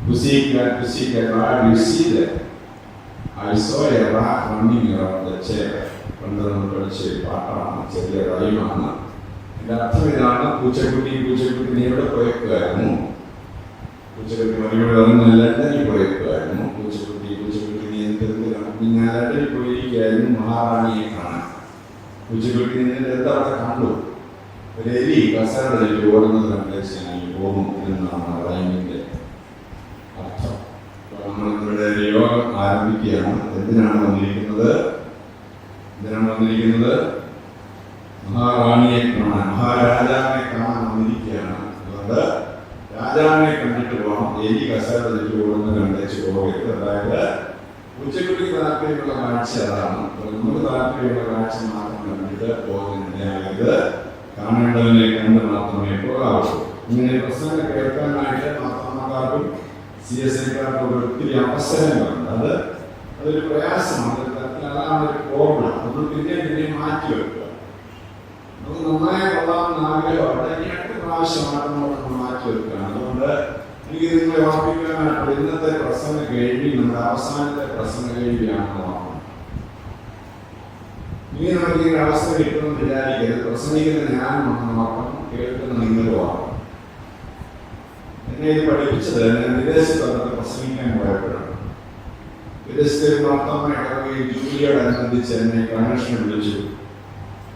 Pussycat, pussycat, you see that? I saw a rat running around the chair. ചെറിയ റൈമാണ്. എൻ്റെ അർത്ഥം ഇതാണ്, പൂച്ചക്കുട്ടി നീ എവിടെ പോയേക്കുമായിരുന്നു? പൂച്ചക്കുട്ടി മറിയോട് പറഞ്ഞു, ലണ്ടനിൽ പോയേക്കുമായിരുന്നു. പൂച്ചക്കുട്ടി നീ ഞാൻ ലണ്ടനിൽ പോയിരിക്കുകയായിരുന്നു മഹാറാണിയെ കാണാൻ. പൂച്ചക്കുട്ടി നിന്റെ എന്താ അവിടെ കണ്ടു? ഒരു എലി കസേരയിൽ ഓടുന്നത് കണ്ടേച്ച് ഞാൻ പോകും എന്നാണ് റൈമിൻ്റെ അർത്ഥം. നമ്മൾ ഇവിടെ യോഗം ആരംഭിക്കുകയാണ്. എന്തിനാണ് വന്നിരിക്കുന്നത്? മഹാറാണിയെ കാണാൻ, മഹാരാജാവിനെ കാണാൻ വന്നിരിക്കുകയാണ്. അതുകൊണ്ട് രാജാവിനെ കണ്ടിട്ട് പോകണം. എലി കസേര തെറ്റി ഓടുന്നത് കണ്ടേച്ച് പോകരുത്. അതായത് ഉച്ചക്കുട്ടിക്ക് താല്പര്യമുള്ള കാഴ്ച അതാണ്. നമുക്ക് താല്പര്യമുള്ള കാഴ്ച മാത്രം കണ്ടിട്ട് പോകുന്നതിനായത് കാണേണ്ടതിനെ കണ്ട് മാത്രമേ പോകാവൂ. ഇങ്ങനെ പ്രസംഗം കേൾക്കാനായിട്ട് മാതാപിതാക്കൾക്കും CSIക്കാർക്കും ഒത്തിരി അവസരങ്ങളുണ്ട്. അതൊരു പ്രയാസമാണ്. അതാണ് ഒരു പ്രോബ്ലം. നമ്മൾ പിന്നെ മാറ്റി വെക്കുക. നമുക്ക് നന്നായി കൊള്ളാമെന്ന് ആഗ്രഹമാണ്. ഇനി അടുത്ത പ്രാവശ്യമായിട്ട് നമ്മൾ മാറ്റി വെക്കുകയാണ്. അതുകൊണ്ട് എനിക്ക് നിങ്ങളെ ഓർപ്പിക്കാനായിട്ട് ഇന്നത്തെ പ്രസംഗ കേൾവി നമ്മുടെ അവസാനത്തെ പ്രസംഗ കേൾവിയാണെന്ന് ഓർക്കണം. ഇനി നമുക്ക് ഇങ്ങനെ അവസ്ഥ കിട്ടുമെന്ന് വിചാരിക്കരുത്. പ്രസംഗിക്കുന്ന ഞാനും ഓർക്കണം, കേൾക്കുന്ന നിങ്ങളും ഓർക്കണം. എന്നെ ഇത് പഠിപ്പിച്ചത് ഞാൻ വിദേശത്ത് പ്രസംഗിക്കാൻ പോയപ്പോഴാണ്. വിദേശത്തെ മാർത്താമ്മയുടെ ജൂലിയോടനുബന്ധിച്ച് എന്നെ കൺവെൻഷൻ വിളിച്ചു.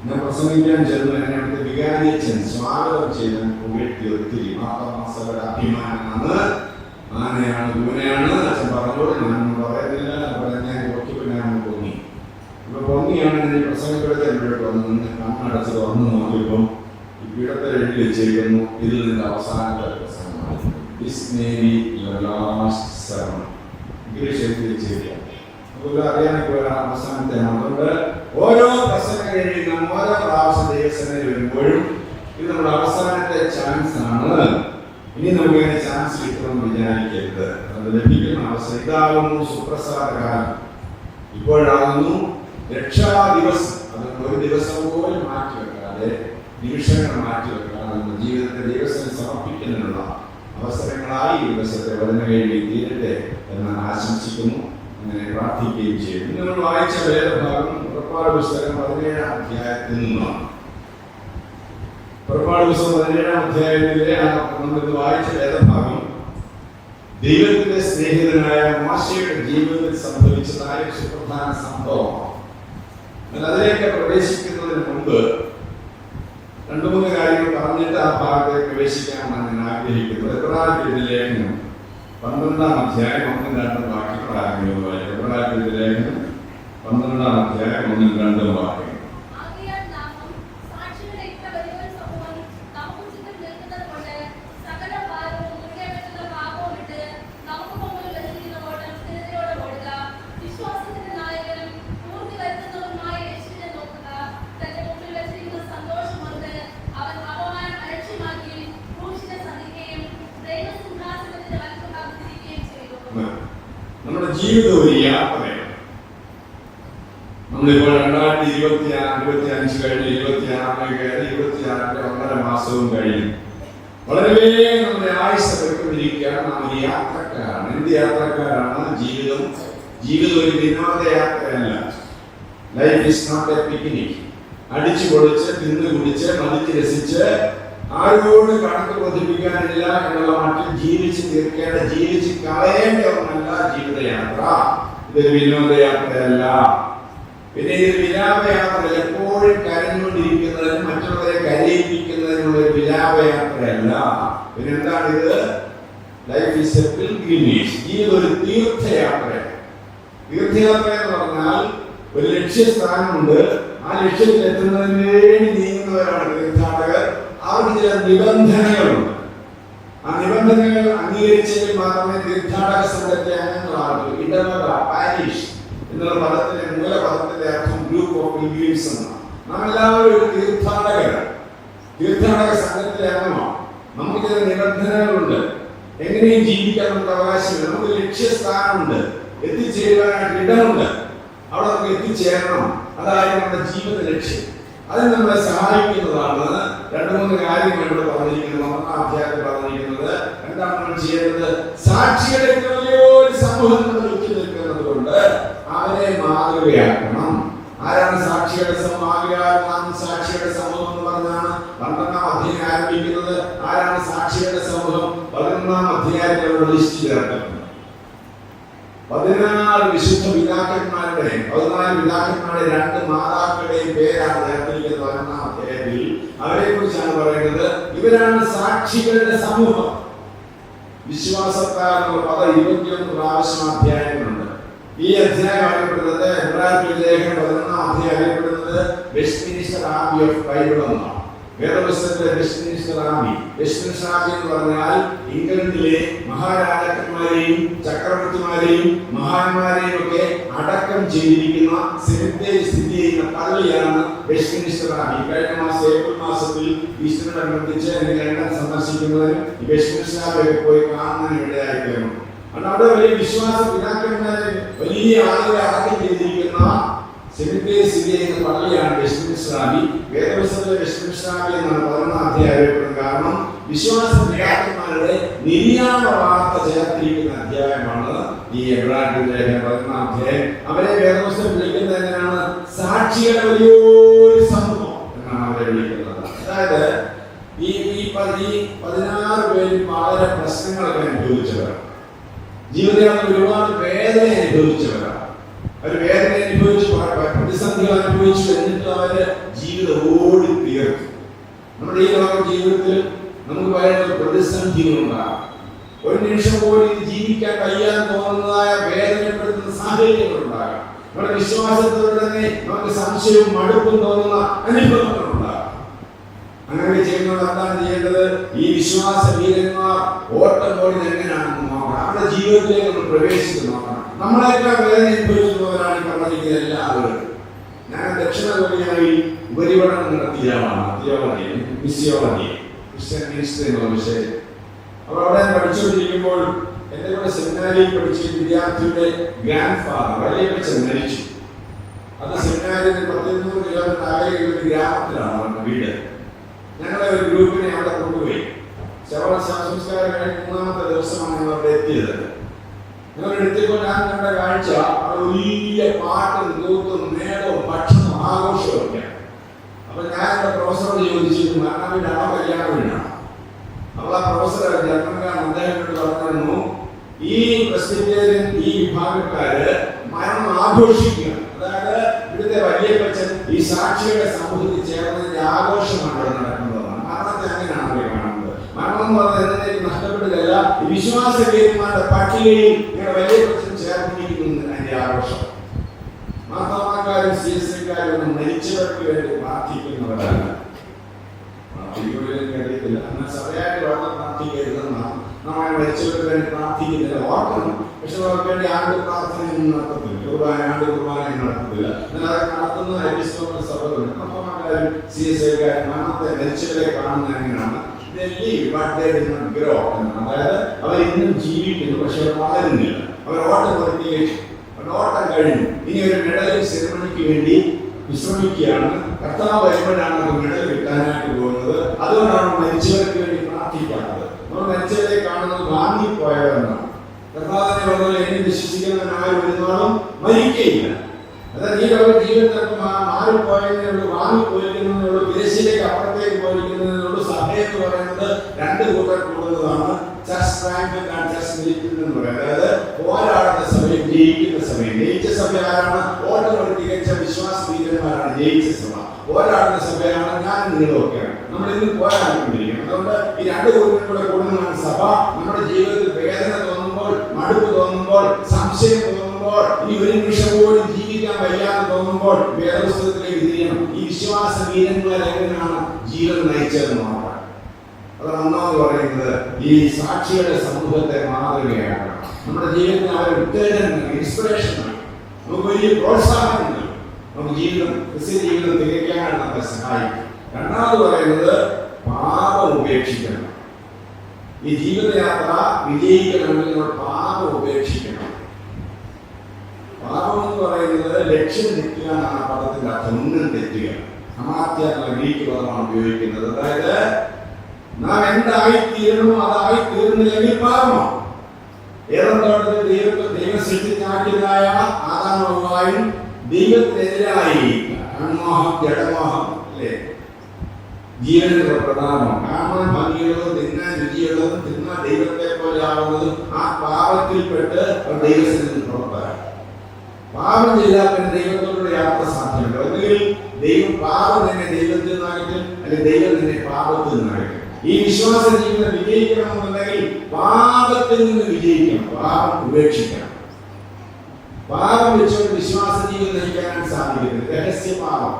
ഞാൻ പ്രസംഗിക്കാൻ ചെന്നു. എന്നെ അടുത്ത് വികാരിയച്ഛൻ സ്വാഗതം ചെയ്ത് പുകഴ്ത്തി ഒത്തിരി. മാർത്താമ്മയുടെ അഭിമാനമാണ്, ആനയാണ്, പൂനെയാണ്. അച്ഛൻ പറഞ്ഞോളൂ, ഞാനൊന്നും പറയുന്നില്ല. ഞാൻ കുറച്ച് ഞാൻ പൊങ്ങി. ഇപ്പൊ പൊങ്ങിയാണ് എന്നെ പ്രസംഗപ്പെടുത്തി എന്നോട്ട് വന്ന് കണ്ണടച്ച് തുറന്നു നോക്കിയപ്പം ഈ പീഠത്തിൽ എഴുതി വെച്ചിരിക്കുന്നു, ഇതിൽ നിന്ന് അവസാനത്തെ പ്രസംഗമാണ്. This may be your last sermon. English എഴുതി വെച്ചിരിക്കുക. അതുപോലെ അറിയാനൊക്കെ അവസാനത്തെ. അതുകൊണ്ട് ഓരോ പ്രസംഗം കഴിയുന്ന ഓരോ പ്രാവശ്യം ദൈവസേനയിൽ വരുമ്പോഴും ഇത് നമ്മുടെ അവസാനത്തെ ചാൻസ് ആണ്. ഇനി നമുക്ക് ഇങ്ങനെ ചാൻസ് കിട്ടുമെന്ന് വിചാരിക്കരുത്. അത് ലഭിക്കുന്ന അവസരം ഇതാകുന്നു സുപ്രസാദകാലം. ഇപ്പോഴാകുന്നു രക്ഷാദിവസം. അത് ഒരു ദിവസം പോലും മാറ്റി വെക്കാതെ, നിമിഷങ്ങൾ മാറ്റി വെക്കാതെ നമ്മുടെ ജീവിതത്തെ ദൈവത്തിന് സമർപ്പിക്കുന്നതിനുള്ള അവസരങ്ങളായി ഈ ദിവസത്തെ വചന കേൾവി തീരട്ടെ എന്ന് ആശംസിക്കുന്നു. അങ്ങനെ പ്രാർത്ഥിക്കുകയും ചെയ്യുന്നു. നിങ്ങൾ വായിച്ച വേദഭാഗം പുറപ്പാട് പുസ്തകം 17-ാം അധ്യായത്തിൽ നിന്നാണ്. പുറപ്പാട് പുസ്തകം 17-ാം അധ്യായത്തിലെ നമ്മൾ വായിച്ച വേദഭാഗം ദൈവത്തിന്റെ സ്നേഹിതനായ മോശയുടെ ജീവിതത്തിൽ സംഭവിച്ചതായ സുപ്രധാന സംഭവമാണ്. എന്നാൽ അതിലേക്ക് പ്രവേശിക്കുന്നതിന് മുമ്പ് 2-3 കാര്യങ്ങൾ പറഞ്ഞിട്ട് ആ ഭാഗത്തേക്ക് പ്രവേശിക്കാനാണ് ഞാൻ ആഗ്രഹിക്കുന്നത്. എബ്രായരുടെ ലേഖനം 12-ാം അധ്യായം 1-2 വാക്യങ്ങൾ ആരംഭിക്കുന്നു. എബ്രായരുടെ ലേഖനം 12-ാം അധ്യായം 1-2 വാക്യങ്ങൾ. നമ്മുടെ ജീവിതം ഒരു യാത്രയാണ്. നമ്മളിപ്പോൾ 2025 കഴിഞ്ഞ് 26 കയറി 26 1.5 മാസവും കഴിഞ്ഞു. വളരെ വേഗം നമ്മുടെ ആയുസ് എടുക്കൊണ്ടിരിക്കുകയാണ്. നാം ഒരു യാത്രക്കാരാണ്. എന്ത് യാത്രക്കാരാണ്? ജീവിതം ഒരു വിനോദയാത്രയല്ല. Life is not a picnic. അടിച്ചു പൊളിച്ച് തിന്നു കുടിച്ച് മതിച്ച് രസിച്ച് ആരോട് കണക്ക് ബോധിപ്പിക്കാനില്ല എന്നുള്ള മട്ടിൽ ജീവിച്ച് തീർക്കേണ്ട, ജീവിച്ച് കളയേണ്ട ഒന്നല്ല ജീവിതയാത്ര. ഇതൊരു വിനോദയാത്രയല്ല. പിന്നെ ഇതൊരു വിലാപയാത്ര. എപ്പോഴും കരഞ്ഞുകൊണ്ടിരിക്കുന്നതിനും മറ്റുള്ളവരെ കരയിപ്പിക്കുന്നതിനുള്ള ഒരു വിലാപയാത്രയല്ല. പിന്നെന്താണിത്? Life is a pilgrimage. ജീവിതം ഒരു തീർത്ഥയാത്രയാണ്. തീർത്ഥയാത്ര എന്ന് പറഞ്ഞാൽ ഒരു ലക്ഷ്യസ്ഥാനമുണ്ട്. ആ ലക്ഷ്യത്തിൽ എത്തുന്നതിന് വേണ്ടി നീങ്ങുന്നവരാണ് തീർത്ഥാടകർ. അവർക്ക് ചില നിബന്ധനകളുണ്ട്. ആ നിബന്ധനകൾ അംഗീകരിച്ചെങ്കിൽ മാത്രമേ തീർത്ഥാടക സംഘത്തെ അംഗങ്ങളാകൂ. ഇടവക, പാരിഷ് എന്നുള്ള പദത്തിന്റെ മൂലപദത്തിന്റെ അർത്ഥം ഗ്രൂപ്പ് ഓഫ് പിൽഗ്രിംസ് എന്നാണ്. നാം എല്ലാവരും ഒരു തീർത്ഥാടകരാണ്. തീർത്ഥാടക സംഘത്തിലെ അംഗമാണ്. നമുക്ക് ചില നിബന്ധനകളുണ്ട്. എങ്ങനെയും ജീവിക്കാൻ നമുക്ക് അവകാശമില്ല. നമുക്ക് ലക്ഷ്യസ്ഥാനമുണ്ട്, എത്തിച്ചേരുവാനായിട്ട് ഇടമുണ്ട്. അവിടെ നമുക്ക് എത്തിച്ചേരണം. അതായത് നമ്മുടെ ജീവിത ലക്ഷ്യം. അതിന് നമ്മളെ സഹായിക്കുന്നതാണ് രണ്ട് മൂന്ന് കാര്യങ്ങൾ ഇവിടെ പറഞ്ഞിരിക്കുന്നത്. ഒന്നാം അധ്യായത്തിൽ പറഞ്ഞിരിക്കുന്നത് എന്താണ് നമ്മൾ ചെയ്യേണ്ടത്? സാക്ഷികളുടെ വലിയൊരു സമൂഹത്തിൽ ചുറ്റി നിൽക്കുന്നത് കൊണ്ട് അവരെ മാതൃകയാക്കണം. ആരാണ് സാക്ഷിയുടെ സമൂഹം? സാക്ഷിയുടെ സമൂഹം എന്ന് പറഞ്ഞാണ് 12-ാം അധ്യായം ആരംഭിക്കുന്നത്. ആരാണ് സാക്ഷിയുടെ സമൂഹം? 11-ാം അധ്യായത്തിൽ ലിസ്റ്റ് ചേർക്കുന്നത് 14 വിശുദ്ധ പിതാക്കന്മാരുടെ 14 പിതാക്കന്മാരുടെ 2 മാതാക്കളുടെയും പേരാണ് ചേർത്തിരിക്കുന്നത് 11-ാം അധ്യായത്തിൽ. അവരെ കുറിച്ചാണ് പറയുന്നത്. ഇവരാണ് സാക്ഷികളുടെ സമൂഹം. വിശ്വാസക്കാർ എന്നുള്ള പദം 21 പ്രാവശ്യം അധ്യായങ്ങളുണ്ട്. ഈ അധ്യായം അറിയപ്പെടുന്നത് എബ്രായർ ലേഖനം 11-ാം അധ്യായം അറിയപ്പെടുന്നത് വെസ്റ്റ്മിനിസ്റ്റർ ആർമി ഓഫ് ബൈബിൾ എന്നാണ്. വേദപുസ്തകത്തിലെ വെസ്റ്റ്മിനിസ്റ്റർ ആർമി. വെസ്റ്റ്മിനിസ്റ്റർ ആർമി എന്ന് പറഞ്ഞാൽ ഇംഗ്ലണ്ടിലെ മഹാരാജാക്കന്മാരെയും ചക്രവർത്തിമാരെയും മഹാന്മാരെയും ഒക്കെ അടക്കം ചെയ്തിരിക്കുന്ന സെമിത്തേരി സ്ഥിതി ചെയ്യുന്ന പള്ളിയാണ് വെസ്റ്റ്മിനിസ്റ്റർ ആർമി. കഴിഞ്ഞ മാസം ഏപ്രിൽ മാസത്തിൽ ഈസ്റ്ററിനോടനുബന്ധിച്ച് ലണ്ടൻ സന്ദർശിക്കുന്നതിനും ഈ വെസ്റ്റ്മിനിസ്റ്റർ ആർമിയൊക്കെ പോയി കാണുന്നതിനും ഇടയായിത്തീർന്നു. അവിടെ വലിയ വിശ്വാസ പിതാക്കന്മാരെ വലിയ ആളുകളെ അടക്കം ചെയ്തിരിക്കുന്ന സെമിത്തേരി സ്ഥിതി ചെയ്യുന്ന പള്ളിയാണ് വെസ്റ്റ്മിനിസ്റ്റർ ആർമി. വേദപുസ്തകത്തിലെ വെസ്റ്റ്മിനിസ്റ്റർ ആർമി എന്നാണ് 11-ാം അധ്യായം അറിയപ്പെടുന്നത്. കാരണം വിശ്വാസ പിതാക്കന്മാരുടെ നിര്യാണ വാർത്ത ചേർത്തിരിക്കുന്ന അധ്യായമാണ് ഈ എബ്രായർ ലേഖനം 11-ാം അധ്യായം. അവരെ വേദപുസ്തകം വിളിക്കുന്നത് എങ്ങനെയാണ്? സാക്ഷികളുടെ വലിയൊരു സമൂഹം എന്നാണ് അവരെ വിളിക്കുന്നത്. അതായത് ഈ 16 പേരും വളരെ പ്രശ്നങ്ങളൊക്കെ അനുഭവിച്ചവരാണ്. ജീവിതത്തിൽ ഒരുപാട് വേദന അനുഭവിച്ചവരാണ്. അവർ വേദന അനുഭവിച്ചു, പ്രതിസന്ധികൾ അനുഭവിച്ചു. എന്നിട്ട് അവര് ജീവിതം ഓടി തീർത്തു. നമ്മുടെ ഈ ലോക ജീവിതത്തിൽ നമുക്ക് പറയുന്ന പ്രതിസന്ധികളുണ്ടാകും. ഒരു നിമിഷം പോലും ജീവിക്കാൻ കഴിയാതെ തോന്നുന്നതായ വേദനപ്പെടുത്തുന്ന സാഹചര്യങ്ങളുണ്ടാകാം. നമ്മുടെ വിശ്വാസത്തോടെ തന്നെ നമുക്ക് സംശയവും മടുപ്പും തോന്നുന്ന അനുഭവങ്ങളുണ്ടാകാം. അങ്ങനെ ചെയ്യുന്നത് എന്താണ് ചെയ്യേണ്ടത്? ഈ വിശ്വാസ വീരന്മാർ ഓട്ടം ഓടി എങ്ങനെയാണെന്ന് നോക്കണം. നമ്മുടെ ജീവിതത്തിലേക്ക് നമ്മൾ പ്രവേശിച്ച് നോക്കണം. നമ്മളെക്കാൾ വേദന അനുഭവിക്കുന്നവരാണ് ഈ പറഞ്ഞിരിക്കുന്ന എല്ലാ ആളുകളും. ഞാൻ ദക്ഷിണ കൊറിയയിൽ ഉപരിപഠനം നടത്തിയ ആളാണ്. മിസിയോളജി, ക്രിസ്ത്യൻ മിനിസ്റ്ററി എന്നുള്ള വിഷയം. അപ്പോൾ അവിടെ പഠിച്ചുകൊണ്ടിരിക്കുമ്പോൾ എൻ്റെ കൂടെ സെമിനാരിയിൽ പഠിച്ച വിദ്യാർത്ഥിയുടെ ഗ്രാൻഡ് ഫാദർ വലിയപ്പച്ചൻ മരിച്ചു. അത് സെമിനാരിൽ 100 കിലോമീറ്റർ അകലെയുള്ള ഒരു ഗ്രാമത്തിലാണ് അവരുടെ വീട്. ഞങ്ങളെ ഒരു ഗ്രൂപ്പിനെ അവിടെ കൊണ്ടുപോയി. ശവസംസ്കാരം കഴിഞ്ഞ് 3-ാമത്തെ ദിവസമാണ് ഞങ്ങൾ അവിടെ എത്തിയത്. ഞങ്ങൾ എടുത്തപ്പോൾ ഞാൻ കണ്ട കാഴ്ച വലിയ പാട്ടും കൂത്തും മേളവും ഭക്ഷണവും ആഘോഷവും ഒക്കെയാണ്. അപ്പൊ ഞാൻ എൻ്റെ പ്രൊഫസറോട് ചോദിച്ചു, മരണ വീടാണോ കല്യാണ വീടാണോ? അപ്പോൾ ആ പ്രൊഫസർ ജർമ്മൻകാരൻ അദ്ദേഹത്തോട് പറഞ്ഞു, ഈ പ്രസിദ്ധേറിയൻ ഈ വിഭാഗക്കാര് മരണം ആഘോഷിക്കുക. അതായത് ഇവിടുത്തെ വലിയപ്പച്ചൻ ഈ സാക്ഷിയുടെ സമൂഹത്തിൽ ചേർന്നതിന്റെ ആഘോഷമാണ് ഇവിടെ നടക്കുന്നതാണ്. മരണത്തെ അങ്ങനെയാണ് അവർ കാണുന്നത്. മരണം എന്ന് പറഞ്ഞാൽ എന്നേക്ക് നഷ്ടപ്പെടുകയല്ല, വിശ്വാസ വീരന്മാരുടെ പട്ടികയിൽ ഇവിടെ വലിയപ്പച്ചൻ ചേർന്നിരിക്കുന്നു അതിന്റെ ആഘോഷം. മാതാമാക്കാരും CSIക്കാരും ഒന്നും മരിച്ചവർക്ക് വേണ്ടി പ്രാർത്ഥിക്കുന്നവരല്ല. അറിയത്തില്ല, എന്നാൽ സഭയായിട്ട് വളരെ പ്രാർത്ഥിക്കരുതെന്നാണ്. നമ്മൾ മരിച്ചവർക്ക് വേണ്ടി പ്രാർത്ഥിക്കുന്നില്ല, ഓർക്കണം. പക്ഷെ അവർക്ക് വേണ്ടി ആണ്ട് പ്രാർത്ഥനയൊന്നും നടത്തത്തില്ല, ആണ്ട് കുർബാനയും നടത്തത്തില്ല. എന്നാൽ അതൊക്കെ നടത്തുന്ന എപ്പിസ്കോപ്പൽ സഭകളുണ്ട്. മാതാമാക്കാരും CSIക്കാരും മരണത്തെ മരിച്ചവരെ കാണുന്നത് എങ്ങനെയാണ്? അതായത് അവർ ഇന്നും ജീവിക്കുന്നു, പക്ഷെ അവർ വളരുന്നില്ല. അവർ ഓട്ടം പൂർത്തീകരിച്ചു, ഓട്ടം കഴിഞ്ഞു. ഇനി ഒരു മെഡൽ സെറിമണിക്ക് വേണ്ടി വിശ്രമിക്കുകയാണ്. കർത്താവ് വരുമ്പോഴാണ് അവർ മെഡൽ കിട്ടാനായിട്ട് പോകുന്നത്. അതുകൊണ്ടാണ് മരിച്ചവർക്ക് വേണ്ടി പ്രാർത്ഥിക്കാത്തത്. നമ്മൾ മരിച്ചവരെ കാണുന്നത് വാങ്ങിപ്പോയവരെന്നാണ്. കർത്താവിനെ പറഞ്ഞാൽ എന്നെ വിശ്വസിക്കുന്നവനായി വരുന്നോളം മരിക്കയില്ല. അതായത് ഈ ലോക ജീവിതത്തിലൊക്കെ മാറിപ്പോയതിനുള്ളൂ, വാങ്ങിപ്പോയിരിക്കുന്നതിനുള്ളൂ, വിദേശിലേക്ക് അപ്പുറത്തേക്ക് പോയിരിക്കുന്നതിനുള്ളൂ. സഭയെന്ന് പറയുന്നത് 2 കൂട്ടർ കൂടുന്നതാണ്. Church fragment and church militant എന്ന് പറയുന്നത്. അതായത് പോരാടുന്ന സഭയും ജയിക്കുന്ന സഭയും. ജയിച്ച സഭ ആരാണ്? ഓട്ടം തികച്ച വിശ്വാസ വീരന്മാരാണ് ജയിച്ച സഭ. പോരാടുന്ന സഭയാണ് ഞാൻ നിങ്ങളൊക്കെയാണ്. നമ്മൾ ഇന്ന് പോരാടിക്കൊണ്ടിരിക്കണം. അതുകൊണ്ട് ഈ 2 കൂട്ടരും കൂടെ കൂടുന്നതാണ് സഭ. നമ്മുടെ ജീവിതത്തിൽ വേദന തോന്നുമ്പോൾ, മടുപ്പ് തോന്നുമ്പോൾ, സംശയം തോന്നുമ്പോൾ, ഈ ഒരു നിമിഷം പോലും ജീവിക്കാൻ വയ്യാതെ തോന്നുമ്പോൾ വേദപുസ്തകത്തിലേക്ക് തിരിയണം. ഈ വിശ്വാസ വീരന്മാർ എങ്ങനെയാണ് ജീവിതം നയിച്ചതെന്ന് നോക്കാം. അതാണ് ഒന്നാമത് പറയുന്നത്. ഈ സാക്ഷിയുടെ സമൂഹത്തെ മാതൃകയാക്കണം. നമ്മുടെ ജീവിതത്തിന് അവർ ഉത്തേജനം, ഇൻസ്പിറേഷൻ, നമുക്ക് വലിയ പ്രോത്സാഹനം, നമുക്ക് ക്രിസ്ത്യ ജീവിതം തികയ്ക്കാനാണ് നമ്മളെ സഹായിക്കും. രണ്ടാമത് പറയുന്നത് പാപം ഉപേക്ഷിക്കണം. ഈ ജീവിതയാത്ര വിജയിക്കണമെങ്കിൽ നമ്മൾ പാപം ഉപേക്ഷിക്കണം. പാപം എന്ന് പറയുന്നത് ലക്ഷ്യം തെറ്റുക എന്നാണ് ആ പദത്തിന്റെ അർത്ഥം. ഒന്നും തെറ്റുക. അമാത്യ എന്ന ഗ്രീക്ക് പദമാണ് ഉപയോഗിക്കുന്നത്. അതായത് നാം എന്തായിത്തീരണോ അതായിത്തീർന്നില്ലെങ്കിൽ പാപമാണ്. ഏതെന്തോട്ടത്തിൽ ദൈവം സൃഷ്ടിച്ചാക്കിയതായ ആദാമും ഹവ്വായും ദൈവത്തിനെതിരായി കൺമോഹം, ജഡമോഹം, അല്ലേ, ജീവനുള്ള പ്രധാനമാണ്. കാണാൻ ഭംഗിയുള്ളതും തിന്നാൻ രുചിയുള്ളതും തിന്നാൻ ദൈവത്തെ പോലെ ആവുന്നതും ആ പാപത്തിൽപ്പെട്ട് ദൈവത്തിൽ നിന്ന് പുറത്തായി. പാപം ചെയ്താൽ പിന്നെ ദൈവത്തോടുള്ള യാത്ര സാധ്യമല്ല. ഒന്നുകിൽ ദൈവം പാപം തന്നെ ദൈവത്തിൽ നിന്നാകട്ടെ, അല്ലെങ്കിൽ ദൈവം തന്നെ പാപത്തിൽ നിന്നാകട്ടെ. ഈ വിശ്വാസ ജീവിതം വിജയിക്കണമെന്നുണ്ടെങ്കിൽ പാപത്തിൽ നിന്ന് വിജയിക്കണം, പാപം ഉപേക്ഷിക്കണം. പാപം വെച്ചുകൊണ്ട് വിശ്വാസ ജീവിതം നയിക്കാൻ സാധിക്കുന്നത് രഹസ്യ പാപം.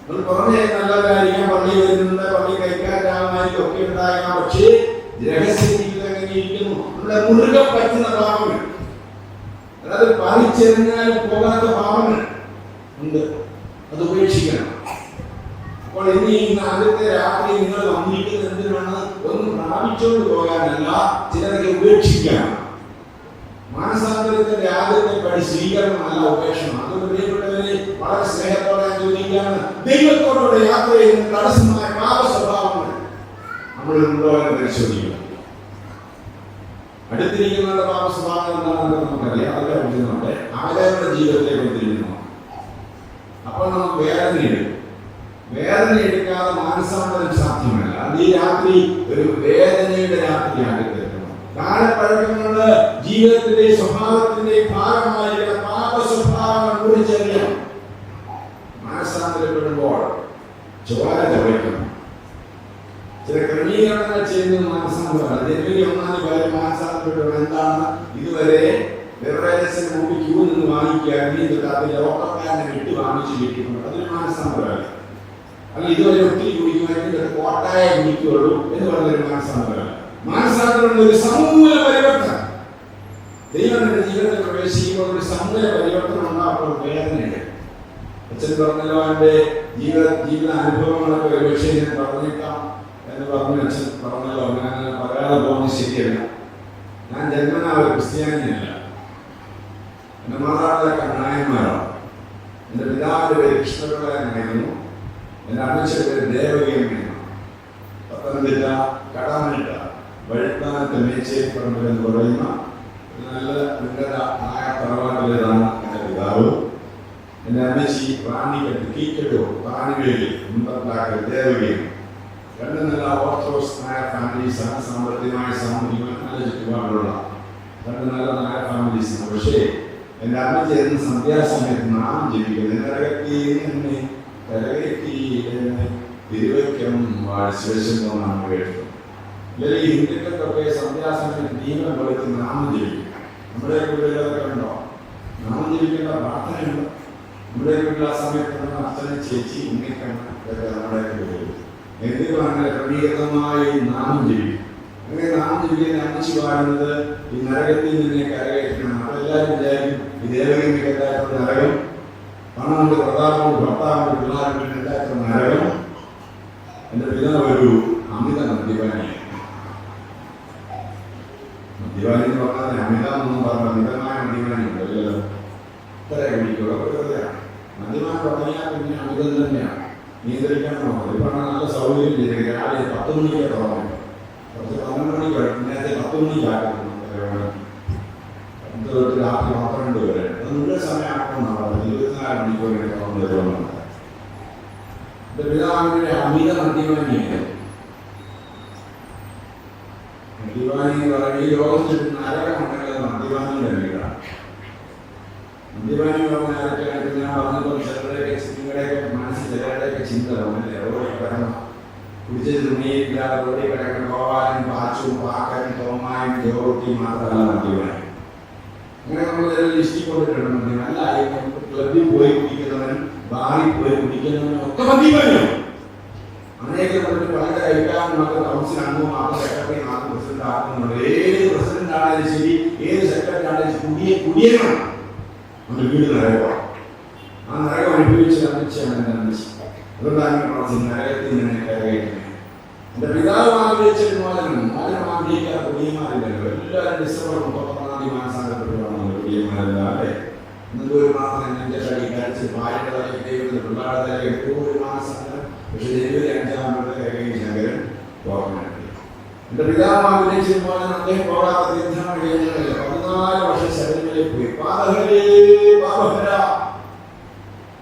നമ്മൾ പുറമെ നല്ലവരായിരിക്കാം, പള്ളി വരുന്നുണ്ട്, പള്ളി കഴിക്കാനാകുന്നതായിരിക്കും, ഒക്കെ ഉണ്ടാകാം. പക്ഷേ രഹസ്യ ജീവിതം എങ്ങനെ ഇരിക്കുന്നു? നമ്മുടെ മുറുകെ പറ്റുന്ന പാപങ്ങൾ, അതായത് പാലിച്ചെറിഞ്ഞാലും പോകാത്ത പാപങ്ങൾ ഉണ്ട്, അത് ഉപേക്ഷിക്കണം. അപ്പോൾ ഇനി ആദ്യത്തെ രാത്രി നിങ്ങൾ വന്നിരിക്കുന്നത് എന്തിനാണ്? ഒന്നും പ്രാപിച്ചുകൊണ്ട് പോകാനല്ല, ചിലർക്ക് ഉപേക്ഷിക്കാൻ. മാനസാന്തരത്തിന്റെ ആദ്യത്തെ പടി സ്വീകരണമല്ല, ഉപേക്ഷണം. അതുകൊണ്ട് പ്രിയപ്പെട്ടവരെ, വളരെ സ്നേഹത്തോടെ ചോദിക്കുകയാണ്, ദൈവത്തോടുള്ള യാത്ര ചെയ്യുന്ന തടസ്സമായ പാപ സ്വഭാവങ്ങൾ നമ്മളുണ്ടോ എന്ന് പരിശോധിക്കുക. അടുത്തിരിക്കുന്നവരുടെ പാപ സ്വഭാവം എന്താണെന്ന് നമുക്കറിയാം. അതൊക്കെ നമ്മുടെ അവരവരുടെ ജീവിതത്തെ കൊണ്ടിരിക്കുന്നു. അപ്പോൾ നമുക്ക് വേദന എടുക്കാതെ മാനസാന്തരം സാധ്യമല്ല. അത് ഈ രാത്രി ഒരു വേദനയുടെ രാത്രിയാക്കി തീർക്കണം. കാലപ്പഴക്കങ്ങളുടെ ജീവിതത്തിന്റെ സ്വഭാവത്തിന്റെ ഭാഗമായിരിക്കുന്ന പാപ സ്വഭാവങ്ങൾ കുറിച്ചറിയാം. മാനസാന്തരപ്പെടുമ്പോൾ ചോര ചവയ്ക്കണം. ചില ക്രമീകരണങ്ങൾ ചെയ്യുന്നത് മാനസാന്തരമാണ്. ജനുവരി 1 വരെ മാനസാന്തരപ്പെടുന്നത് എന്താണ്? ഇതുവരെ ബെവറേജസിന് മുമ്പ് ക്യൂ നിന്ന് വാങ്ങിക്കുക, അതിന്റെ ഓട്ടക്കാരനെ വിട്ട് വാങ്ങിച്ച് കിട്ടിയിട്ടുണ്ട്. അതൊരു മാനസാന്തരമല്ല. അല്ലെങ്കിൽ ഇതുവരെ ഒത്തിരി കുടിക്കുമായിരുന്നു, കോട്ടായ കുടിക്കുകയുള്ളൂ എന്ന് പറഞ്ഞൊരു മാനസാന്തരമല്ല. മാനസാന്തരം ഒരു സമൂല പരിവർത്തനം. ദൈവത്തിന്റെ ജീവിതത്തിൽ പ്രവേശിക്കുമ്പോൾ ഒരു സമൂല പരിവർത്തനം ഉണ്ടാകുമ്പോൾ വേദനയുണ്ട്. അച്ഛൻ പറഞ്ഞല്ലോ, എൻ്റെ ജീവിത അനുഭവങ്ങളൊക്കെ ഒരു വിഷയം ഞാൻ പറഞ്ഞേക്കാം എന്ന് പറഞ്ഞു. അച്ഛൻ പറഞ്ഞല്ലോ, ഞാൻ പറയാതെ പോകുന്നത് ശരിയല്ല. ഞാൻ ജന്മനാ ഒരു ക്രിസ്ത്യാനിയല്ല. എൻ്റെ മാതാപിതാക്കൾ നായന്മാരാണ്. എൻ്റെ പിതാവിൻ്റെ പേര് കൃഷ്ണപിള്ളയായിരുന്നു. എൻ്റെ അമ്മച്ചിയുടെ പേര് ദേവകിയമ്മയാണ്. പത്തനംതിട്ട കടാമനിട്ട വഴുത്താനത്തെ മേച്ചേരിപ്പറമ്പിൽ എന്ന് പറയുന്ന നല്ല ഉന്നത നായ തറവാട്ടിലേതാണ് എൻ്റെ പിതാവ്. എൻ്റെ അമ്മച്ചി റാണിക്കട്ട് കീക്കട്ടോ റാണിവേലി മുമ്പത്താക്കൽ ദേവകിയാണ്. രണ്ട് നല്ല ഓർത്തഡോക്സ് നായ ഫാമിലീസാണ്. സാമ്പത്തികമായ സാമൂഹികമായ നല്ല ചുറ്റുപാടുള്ള രണ്ട് നല്ല നായ ഫാമിലീസാണ്. പക്ഷേ എൻ്റെ അമ്മച്ചി എന്ന് സന്ധ്യാസമയത്ത് നാം ജീവിക്കുന്നത് എന്നെ കരകയറ്റി തിരുവയ്ക്കം ശിവശെന്നാണ് കേട്ടത്. അല്ലെങ്കിൽ ഹിന്ദുക്കൾക്കൊക്കെ സന്ധ്യാസമയത്ത് ദീപം കൊടുത്ത് നാമം ജപിക്കും. നമ്മുടെ വീടുകളൊക്കെ ഉണ്ടോ? നാമം ജപിക്കേണ്ട പ്രാർത്ഥനയുണ്ട്. നമ്മുടെ വീട്ടിൽ ആ സമയത്ത് അച്ഛനെ ചേച്ചി ഉണ്ണിക്കണ്ണ ഇതൊക്കെ നമ്മുടെ വീടുകൾ എന്തെങ്കിലും അങ്ങനെ ക്രമീകൃതമായി നാമം ജപിക്കും. അങ്ങനെ നാമം ജപിക്കുന്ന അമ്മച്ചി പാടുന്നത് ഈ നരകത്തിൽ നിന്നെ കരകയറ്റണം. അതെല്ലാവരും വിചാരിക്കും ഈ ദേവകേന്ദ്രത്തായിട്ടുള്ള നരകം, പണം കൊണ്ട് പ്രതാപം കൊണ്ട് ഭർത്താവ് പിള്ളേരുടെ എല്ലാത്തിനും നരകം. എൻ്റെ പിതാവ് ഒരു അമിത മദ്യപാനിയാണ്. മദ്യപാനി എന്ന് പറഞ്ഞാൽ അമിത എന്നൊന്നും പറഞ്ഞ അമിതമായ മദ്യപാനി ഉണ്ടല്ലോ. ഇത്ര കുടിക്കുക വെറുതെയാണ്. മദ്യപാനം തുടങ്ങിയാൽ പിന്നെ അമിതം തന്നെയാണ്. നിയന്ത്രിക്കാൻ നോക്കുന്നത്. ഇപ്പം നല്ല സൗകര്യം ചെയ്തിട്ട് രാവിലെ 10 മണിക്ക് തുടങ്ങും. കുറച്ച് 12 മണിക്ക് നേരത്തെ 10 മണിക്കാക്കുന്നു. രാത്രി 12 വരെ അത് മുഴുവൻ സമയമാക്കണമെന്നാണ്. 24 മണിക്കൂർ തുറന്നു. എൻ്റെ പിതാവിൻ്റെ അമിത മദ്യപാനിയാണ്. മദ്യപാനി എന്ന് പറയുന്നത് ഈ ലോകത്തിൽ നരകമുണ്ടെങ്കിൽ മദ്യപാനിയുടെ വീടാണ്. മദ്യപാനി എന്ന് പറഞ്ഞ ആരൊക്കെയായിട്ട് ഞാൻ പറഞ്ഞപ്പോൾ നിങ്ങളുടെയൊക്കെ മനസ്സിൽ ചിലരുടെയൊക്കെ ചിന്ത തോന്നില്ലേ? റോഡിൽ കിടക്കണം, കുടിച്ചത് തുണിയില്ലാതെ റോഡിൽ കിടക്കണം, ഗോപാലനും പാച്ചും പാക്കനും തോമായും ജോറൂട്ടിയും മാത്രമല്ല മദ്യപാനി. അങ്ങനെ നമ്മൾ ലിസ്റ്റിൽ കൊണ്ടിട്ടുണ്ട്. നല്ല ക്ലബിൽ പോയി കുടിക്കുന്നവനും ബാറിൽ പോയി കുടിക്കുന്നവനും ഒക്കെ മദ്യപാനിയാണ്. അനേകം വളരെ കഴിക്കാനും മാത്രം കൗൺസിൽ അംഗവും മാത്രം സെക്രട്ടറി മാത്രം പ്രസിഡന്റ് ആക്കുന്നുണ്ട്. ഏത് പ്രസിഡന്റ് ആണെങ്കിലും ശരി, ഏത് സെക്രട്ടറി ആണെങ്കിലും കുടിയനാണ്. നമ്മുടെ വീട് നരകമാണ്. ആ നരകം അനുഭവിച്ച് അമ്മച്ചാണ് എൻ്റെ അമ്മച്ചി. അതുകൊണ്ടാണ് നരകത്തിൽ നിന്ന് കരകയറ്റുന്നത്. എൻ്റെ പിതാവ് ആഗ്രഹിച്ചൊരു മോചനം ആഗ്രഹിക്കാതെ കുടിയന്മാരില്ലല്ലോ. എല്ലാവരും ഡിസംബർ 31 മാനസാന്തരപ്പെടുവാണല്ലോ കുടിയന്മാരെല്ലാം. അല്ലേ? ഇന്നത്തെ ഒരു മാസം എൻ്റെ കളി കഴിച്ച് ഭാര്യയുടെ തലയിൽ ദൈവത്തിന് പിള്ളേരുടെ തലയിൽ ഒരു മാനസാന്തരം എന്റെ പിതാവ് ആഗ്രഹിച്ചു പോകാൻ അദ്ദേഹം പോകാത്ത തീർത്ഥാടന കേന്ദ്രങ്ങളില്ല. 14 വർഷം ശബരിമലയിൽ പോയി. പാപഹരേ പാപഹര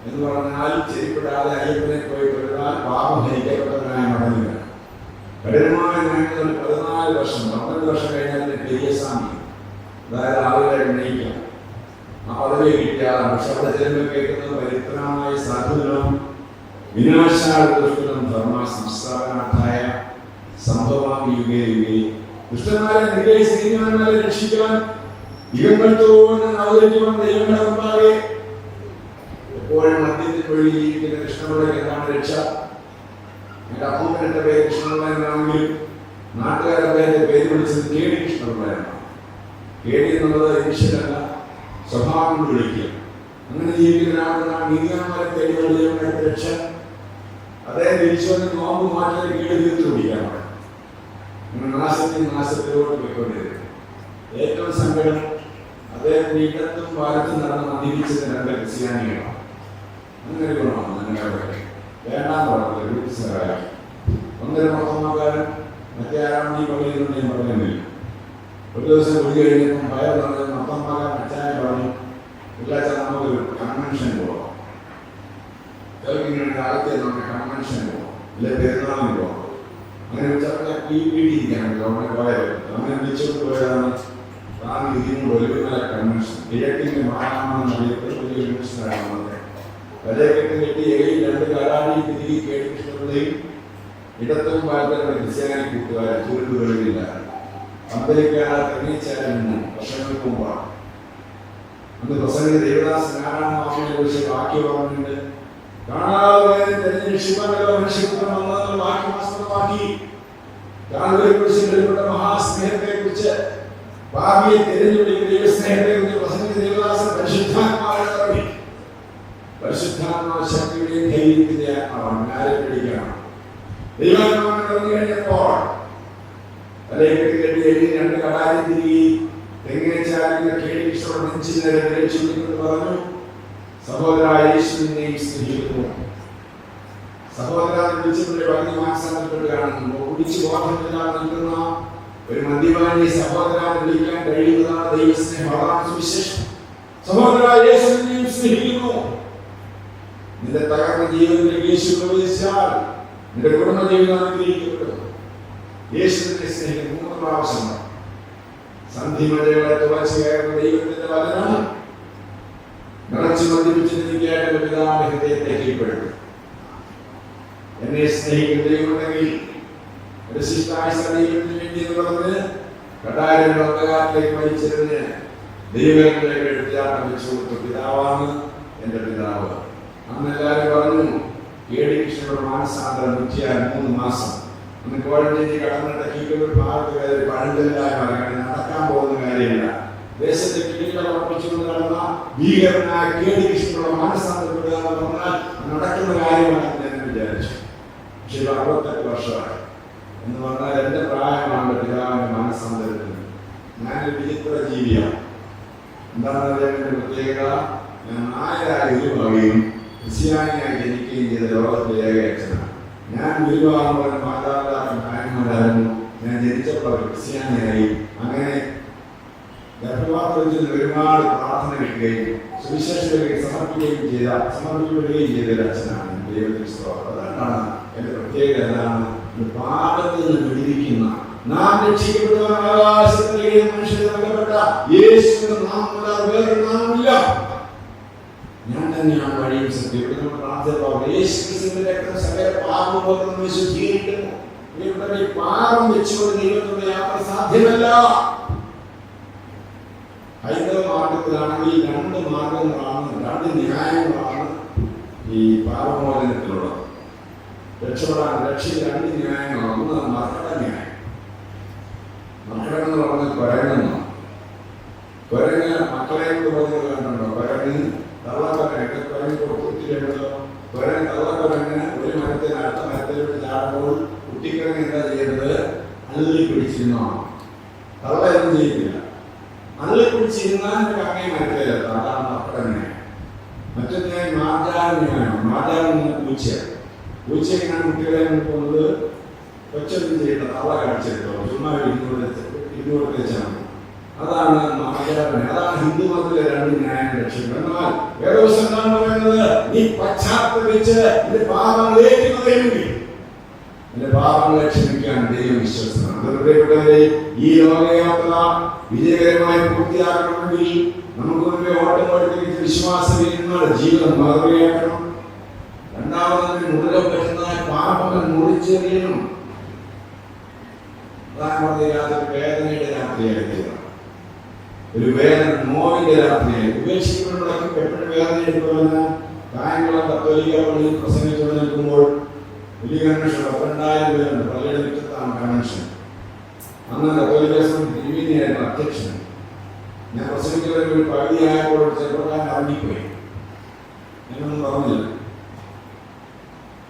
എന്ന് പറഞ്ഞാൽ ചെരിപ്പെടാതെ അയ്യപ്പനെ പോയി തൊഴുതാൽ പാപം ഹരിക്കപ്പെട്ടവനായി മടങ്ങുക. കഠിനമായ നയങ്ങൾ 14 വർഷം 12 വർഷം കഴിഞ്ഞാൽ പെരിയസ്വാമി, അതായത് ആളുകളെ ഉന്നയിക്കാം. ആ പദവി കിട്ടിയാൽ പക്ഷെ അവിടെ ജനങ്ങൾ കേൾക്കുന്നത് പരിത്രമായ സാധുവിനും വിനാശാദുഷ്ടനും ധർമ്മ സംസ്ഥാപനാർത്ഥായ സംഭവം യുഗേ യുഗേ. ദുഷ്ടന്മാരെ നിഗ്രഹിച്ച് നീതിമാന്മാരെ രക്ഷിക്കാൻ യുഗങ്ങൾ തോന്നുന്ന അവതരിക്കുവാൻ ദൈവങ്ങളുടെ മുമ്പാകെ എപ്പോഴും മദ്യത്തിൽ ഒഴുകിയിരിക്കുന്ന കൃഷ്ണപിള്ളയ്ക്ക് എന്താണ് രക്ഷ? എന്റെ അപ്പൂപ്പന്റെ പേര് കൃഷ്ണപിള്ള എന്നാണെങ്കിലും നാട്ടുകാരുടെ പേര് വിളിച്ചത് കേടി കൃഷ്ണപിള്ളയാണ്. കേടി എന്നുള്ളത് ഈശ്വരല്ല, സ്വഭാവം കൊണ്ട് വിളിക്കുക. അങ്ങനെ ജീവിക്കുന്ന നീതിമാന്മാരെ തേടി ദൈവങ്ങളുടെ രക്ഷ. അദ്ദേഹം തിരിച്ചു വന്ന് നോമ്പ് മാറ്റാൻ കേട് തീർത്തു പിടിക്കാൻ നാശത്തിലോട്ട് പോയിക്കൊണ്ടിരുന്നു. ഏറ്റവും സങ്കടം അദ്ദേഹത്തിന്റെ ഇടത്തും ഭാരത്തും നടന്ന് മദ്യപിച്ചത് 2 ക്രിസ്ത്യാനികളാണ്. അങ്ങനെ ഗുണമാണ് നിങ്ങളുടെ വേണ്ടാന്ന് പറഞ്ഞത് വീട്ടുസഹായ ഒന്നര മൊത്തമാക്കാരൻ മറ്റേ ആരാമണി പള്ളിയിലൊന്നും ഞാൻ പറയുന്നില്ല. ഒരു ദിവസം കുടി കഴിഞ്ഞപ്പം ഭയം പറഞ്ഞത് മൊത്തമാകാൻ അച്ഛനെ പറഞ്ഞു, ഇല്ലാച്ച നമുക്കൊരു കൺവെൻഷൻ പോകാം, കാലത്തെ നമുക്ക് കൺവെൻഷൻ പോകാം, ഇല്ല പെരുന്നാളിന് പോകാം. അങ്ങനെ വെച്ചാൽ ഇരിക്കാനല്ലോ അങ്ങനെ പോയത്. അങ്ങനെ വിളിച്ചുകൊണ്ട് പോയതാണ് ഒലിമല കൺവെൻഷൻ. കിഴക്കിന്റെ മഹാനാമെന്ന് അറിയപ്പെടുന്ന വലിയ കൺവെൻഷനാണ്. വലയക്കെട്ട് കെട്ടി 2 കാലാടിയും തിരികെ കേട്ടിട്ടുള്ളതും ഇടത്തും ഭാഗത്തുള്ള ക്രിസ്ത്യാനി കൂട്ടുകാരെ ചുരുണ്ടുകളില്ല. പന്തലിക്കാതെ തെളിയിച്ചായിരുന്നു വർഷങ്ങൾക്ക് മുമ്പാണ്. അന്ന് പ്രസംഗ ദേവദാസ് നാരായണനെ കുറിച്ച് വാക്യം പറഞ്ഞിട്ടുണ്ട്. കാണാതെ തെരഞ്ഞെടുപ്പാനുള്ള മനുഷ്യപുത്രം വന്നാൽ വാക്യം ആസ്പദമാക്കി കാണുന്നതിനെ കുറിച്ച് വെളിപ്പെട്ട മഹാസ്നേഹത്തെ കുറിച്ച് ഭാവിയെ തിരഞ്ഞെടുക്കുന്ന ദൈവസ്നേഹത്തെ കുറിച്ച് പ്രസംഗ ദേവദാസൻ പരിശുദ്ധാത്മാവിനെ പരിശുദ്ധാത്മാവ് ശക്തിയുടെയും ധൈര്യത്തിന്റെ ആത്മാവാണ്. ആരെ പിടിക്കണം? ദൈവാത്മാവിനെ പറഞ്ഞു കഴിഞ്ഞപ്പോൾ തലയെക്കെട്ട് കെട്ടി 2 കടാരി തിരികെ തെങ്ങിനെ ചാരിക്കുന്ന കേടി കൃഷ്ണോട് നെഞ്ചിനെ രക്ഷിക്കുന്നു പറഞ്ഞു. സഹോദര യേശുവിനെയും സ്നേഹിക്കുന്നു. സഹോദരനെ വിളിച്ചതിന്റെ പകുതി മാനസാന്തരപ്പെട്ട് കാണുന്നു. കുടിച്ച് ബോധമില്ലാതെ നിൽക്കുന്ന ഒരു മദ്യപാനി സഹോദരനെ വിളിക്കാൻ കഴിയുന്നതാണ് ദൈവസ്നേഹം. അതാണ് സുവിശേഷം. സഹോദര യേശുവിനെയും സ്നേഹിക്കുന്നു. നിന്റെ തകർന്ന ജീവിതത്തിലേക്ക് യേശു പ്രവേശിച്ചാൽ നിന്റെ കുടുംബ ജീവിതം അനുഗ്രഹിക്കപ്പെടും. യേശുവിനെ സ്നേഹിക്കും 3 പ്രാവശ്യമാണ്. സന്ധിമഴകളെ തുളച്ചു കയറുന്ന ദൈവത്തിന്റെ വചനം നിറച്ചു മദ്യപിച്ചിരിക്കാനുള്ള പിതാവിന്റെ ഹൃദയത്തെ കീഴ്പ്പെടുത്തും. എന്നെ സ്നേഹിക്കുന്ന ദൈവമുണ്ടെങ്കിൽ ഒരു ശിഷ്ടായ ദൈവത്തിന് വേണ്ടി എന്ന് പറഞ്ഞ് കടാരങ്ങൾ അന്ധകാരത്തിലേക്ക് മരിച്ചതിന് ദൈവങ്ങളെ എടുത്തിയാട്ടം വെച്ചു കൊടുത്തു. പിതാവാണ് എന്റെ പിതാവ്. അന്ന് എല്ലാവരും പറഞ്ഞു കേടി കൃഷ്ണയുടെ മാനസാന്തരം 103 മാസം. അന്ന് കോഴഞ്ചേരി കടന്നിട്ടൊക്കെ ഒരു ഭാഗത്ത് കയറി പഴഞ്ചലായ മറിയാണ്. നടക്കാൻ പോകുന്ന കാര്യമില്ല. ദേശത്തെ കിഴികൾ ഉറപ്പിച്ചുകൊണ്ട് നടന്ന ഭീകരനായ കേടി കൃഷ്ണയുടെ മാനസാന്തരപ്പെടുക എന്ന് പറഞ്ഞാൽ നടക്കുന്ന കാര്യമാണെന്ന് ഞാൻ വിചാരിച്ചു. പക്ഷെ 68 വർഷമായി എന്ന് പറഞ്ഞാൽ എന്റെ പ്രായമാണ് പിതാവിന്റെ മാനസാന്തരത്തിന്. ഞാനൊരു വിചിത്ര ജീവിയാണ്. എന്താണെന്ന് എന്റെ പ്രത്യേകത, ഞാൻ 4 ഗുരുവാകുകയും ക്രിസ്ത്യാനിയായി ജനിക്കുകയും ചെയ്ത ലോകത്തിലെ ഏക അച്ഛനാണ്. ഞാൻ ഗുരുവാകും പറഞ്ഞ മാതാപിതാക്കൾ നായന്മാരായിരുന്നു. ഞാൻ ജനിച്ചപ്പോൾ ക്രിസ്ത്യാനിയായി. അങ്ങനെ ഗർഭപാത്രത്തിൽ ഒരുപാട് പ്രാർത്ഥന കിട്ടുകയും സുവിശേഷങ്ങളെ സമർപ്പിക്കുകയും ചെയ്ത അച്ഛനാണ്. ദൈവത്തിൽ സ്തോത്രം. അതുകൊണ്ടാണ് എന്റെ പ്രത്യേകത. എന്താണ്? പാപത്തിൽ നിന്ന് വിടിവിക്കുന്ന നാം രക്ഷിക്കപ്പെടുവാൻ ആകാശത്തിലേക്ക് മനുഷ്യർ നൽകപ്പെട്ട യേശുവിന്റെ നാമമല്ലാതെ വേറൊരു നാമമില്ല. ഞാൻ തന്നെയാണ് വഴിയും സത്യവും. പ്രാർത്ഥന യേശുക്രിസ്തുവിന്റെ രക്തം സകല പാപവും വിശുദ്ധീകരിക്കുന്നു. പാപം വെച്ചുകൊണ്ട് ദൈവത്തിന്റെ യാത്ര സാധ്യമല്ല. ഹൈന്ദവ മാർഗത്തിലാണെങ്കിൽ 2 മാർഗങ്ങളാണ്, 2 ന്യായങ്ങളാണ് ഈ പാപമോചനത്തിലുള്ളത്. രക്ഷപ്പെടാൻ 2 ന്യായങ്ങളാണ്. ഒന്ന് മർക്കട ന്യായം. മർക്കടം എന്ന് പറഞ്ഞാൽ കുരങ്ങെന്നാണ്. കുരങ്ങ് മക്കളെ കൊണ്ട് പോകുന്നത് കണ്ടുണ്ടോ? കുരങ്ങ് തള്ളക്കുരങ്ങ് കുരങ്ങ് കൊടുത്തിട്ടുണ്ടോ? കുരങ്ങ് തള്ളക്കുരങ്ങിന് ഒരു മരത്തിന് അടുത്ത മരത്തിലോട്ട് ചാടുമ്പോൾ കുട്ടിക്കുരങ്ങ് എന്താ ചെയ്യുന്നത്? അള്ളി പിടിച്ചിരുന്നതാണ്. തള്ള ഒന്നും ചെയ്യില്ല. അള്ളി പിടിച്ചിരുന്നാൽ കങ്ങി മരത്തിലെത്താം. അതാണ് മർക്കട ന്യായം. മറ്റൊന്ന് മാർജാല ന്യായം. മാർജാല പൂച്ചയാണ്. പൂച്ചയ്ക്കാണ് കുട്ടികളെ പോകുന്നത്. കൊച്ചൊന്നും ചെയ്യേണ്ട തവള കാണിച്ചെടുത്തോ, ചുമ്മാ ഇരുന്നൂറ് വെച്ചാൽ അതാണ് ആചാരം. അതാണ് ഹിന്ദു മതത്തിലെ രണ്ട് ന്യായം രക്ഷിക്കും. എന്നാൽ വേദോസം എന്താണ് പറയുന്നത്? നീ പശ്ചാത്തപിച്ച് നിന്റെ പാപങ്ങൾ ഏറ്റുപറയുമെങ്കിൽ നിന്റെ പാപങ്ങളെ ക്ഷമിക്കാൻ ദൈവം വിശ്വസ്തനാണ്. ഈ ലോകയാത്ര വിജയകരമായി പൂർത്തിയാക്കണമെങ്കിൽ നമുക്ക് മുമ്പേ ഓട്ടം പഠിപ്പിച്ച വിശ്വാസ ജീവിതം മാതൃകയാക്കണം. രണ്ടാമത് മുറുകെ പറ്റുന്ന പാപങ്ങൾ മുറിച്ചെറിയണം. വേദനയുടെ രാത്രിയായി, ഒരു വേദന നോവിന്റെ രാത്രിയായി. ഉപേക്ഷിക്കപ്പെടുമ്പോഴൊക്കെ എപ്പോഴും വേദന എടുക്കുമെന്ന കായംകുളം കത്തോലിക്ക പള്ളിയിൽ പ്രസംഗിച്ചു നിൽക്കുമ്പോൾ വലിയ കൺവെൻഷൻ 12,000 പേരുണ്ട്. പള്ളിയുടെ മുറ്റത്താണ് കൺവെൻഷൻ. അന്ന് കത്തോലിക്ക തിരുമേനിയായിരുന്നു അധ്യക്ഷൻ. ഞാൻ പ്രസംഗിച്ചവരെ ഒരു പകുതിയായപ്പോൾ ചെറുപ്പക്കാരൻ ഇറങ്ങിപ്പോയി. ഞാനൊന്നും പറഞ്ഞില്ല.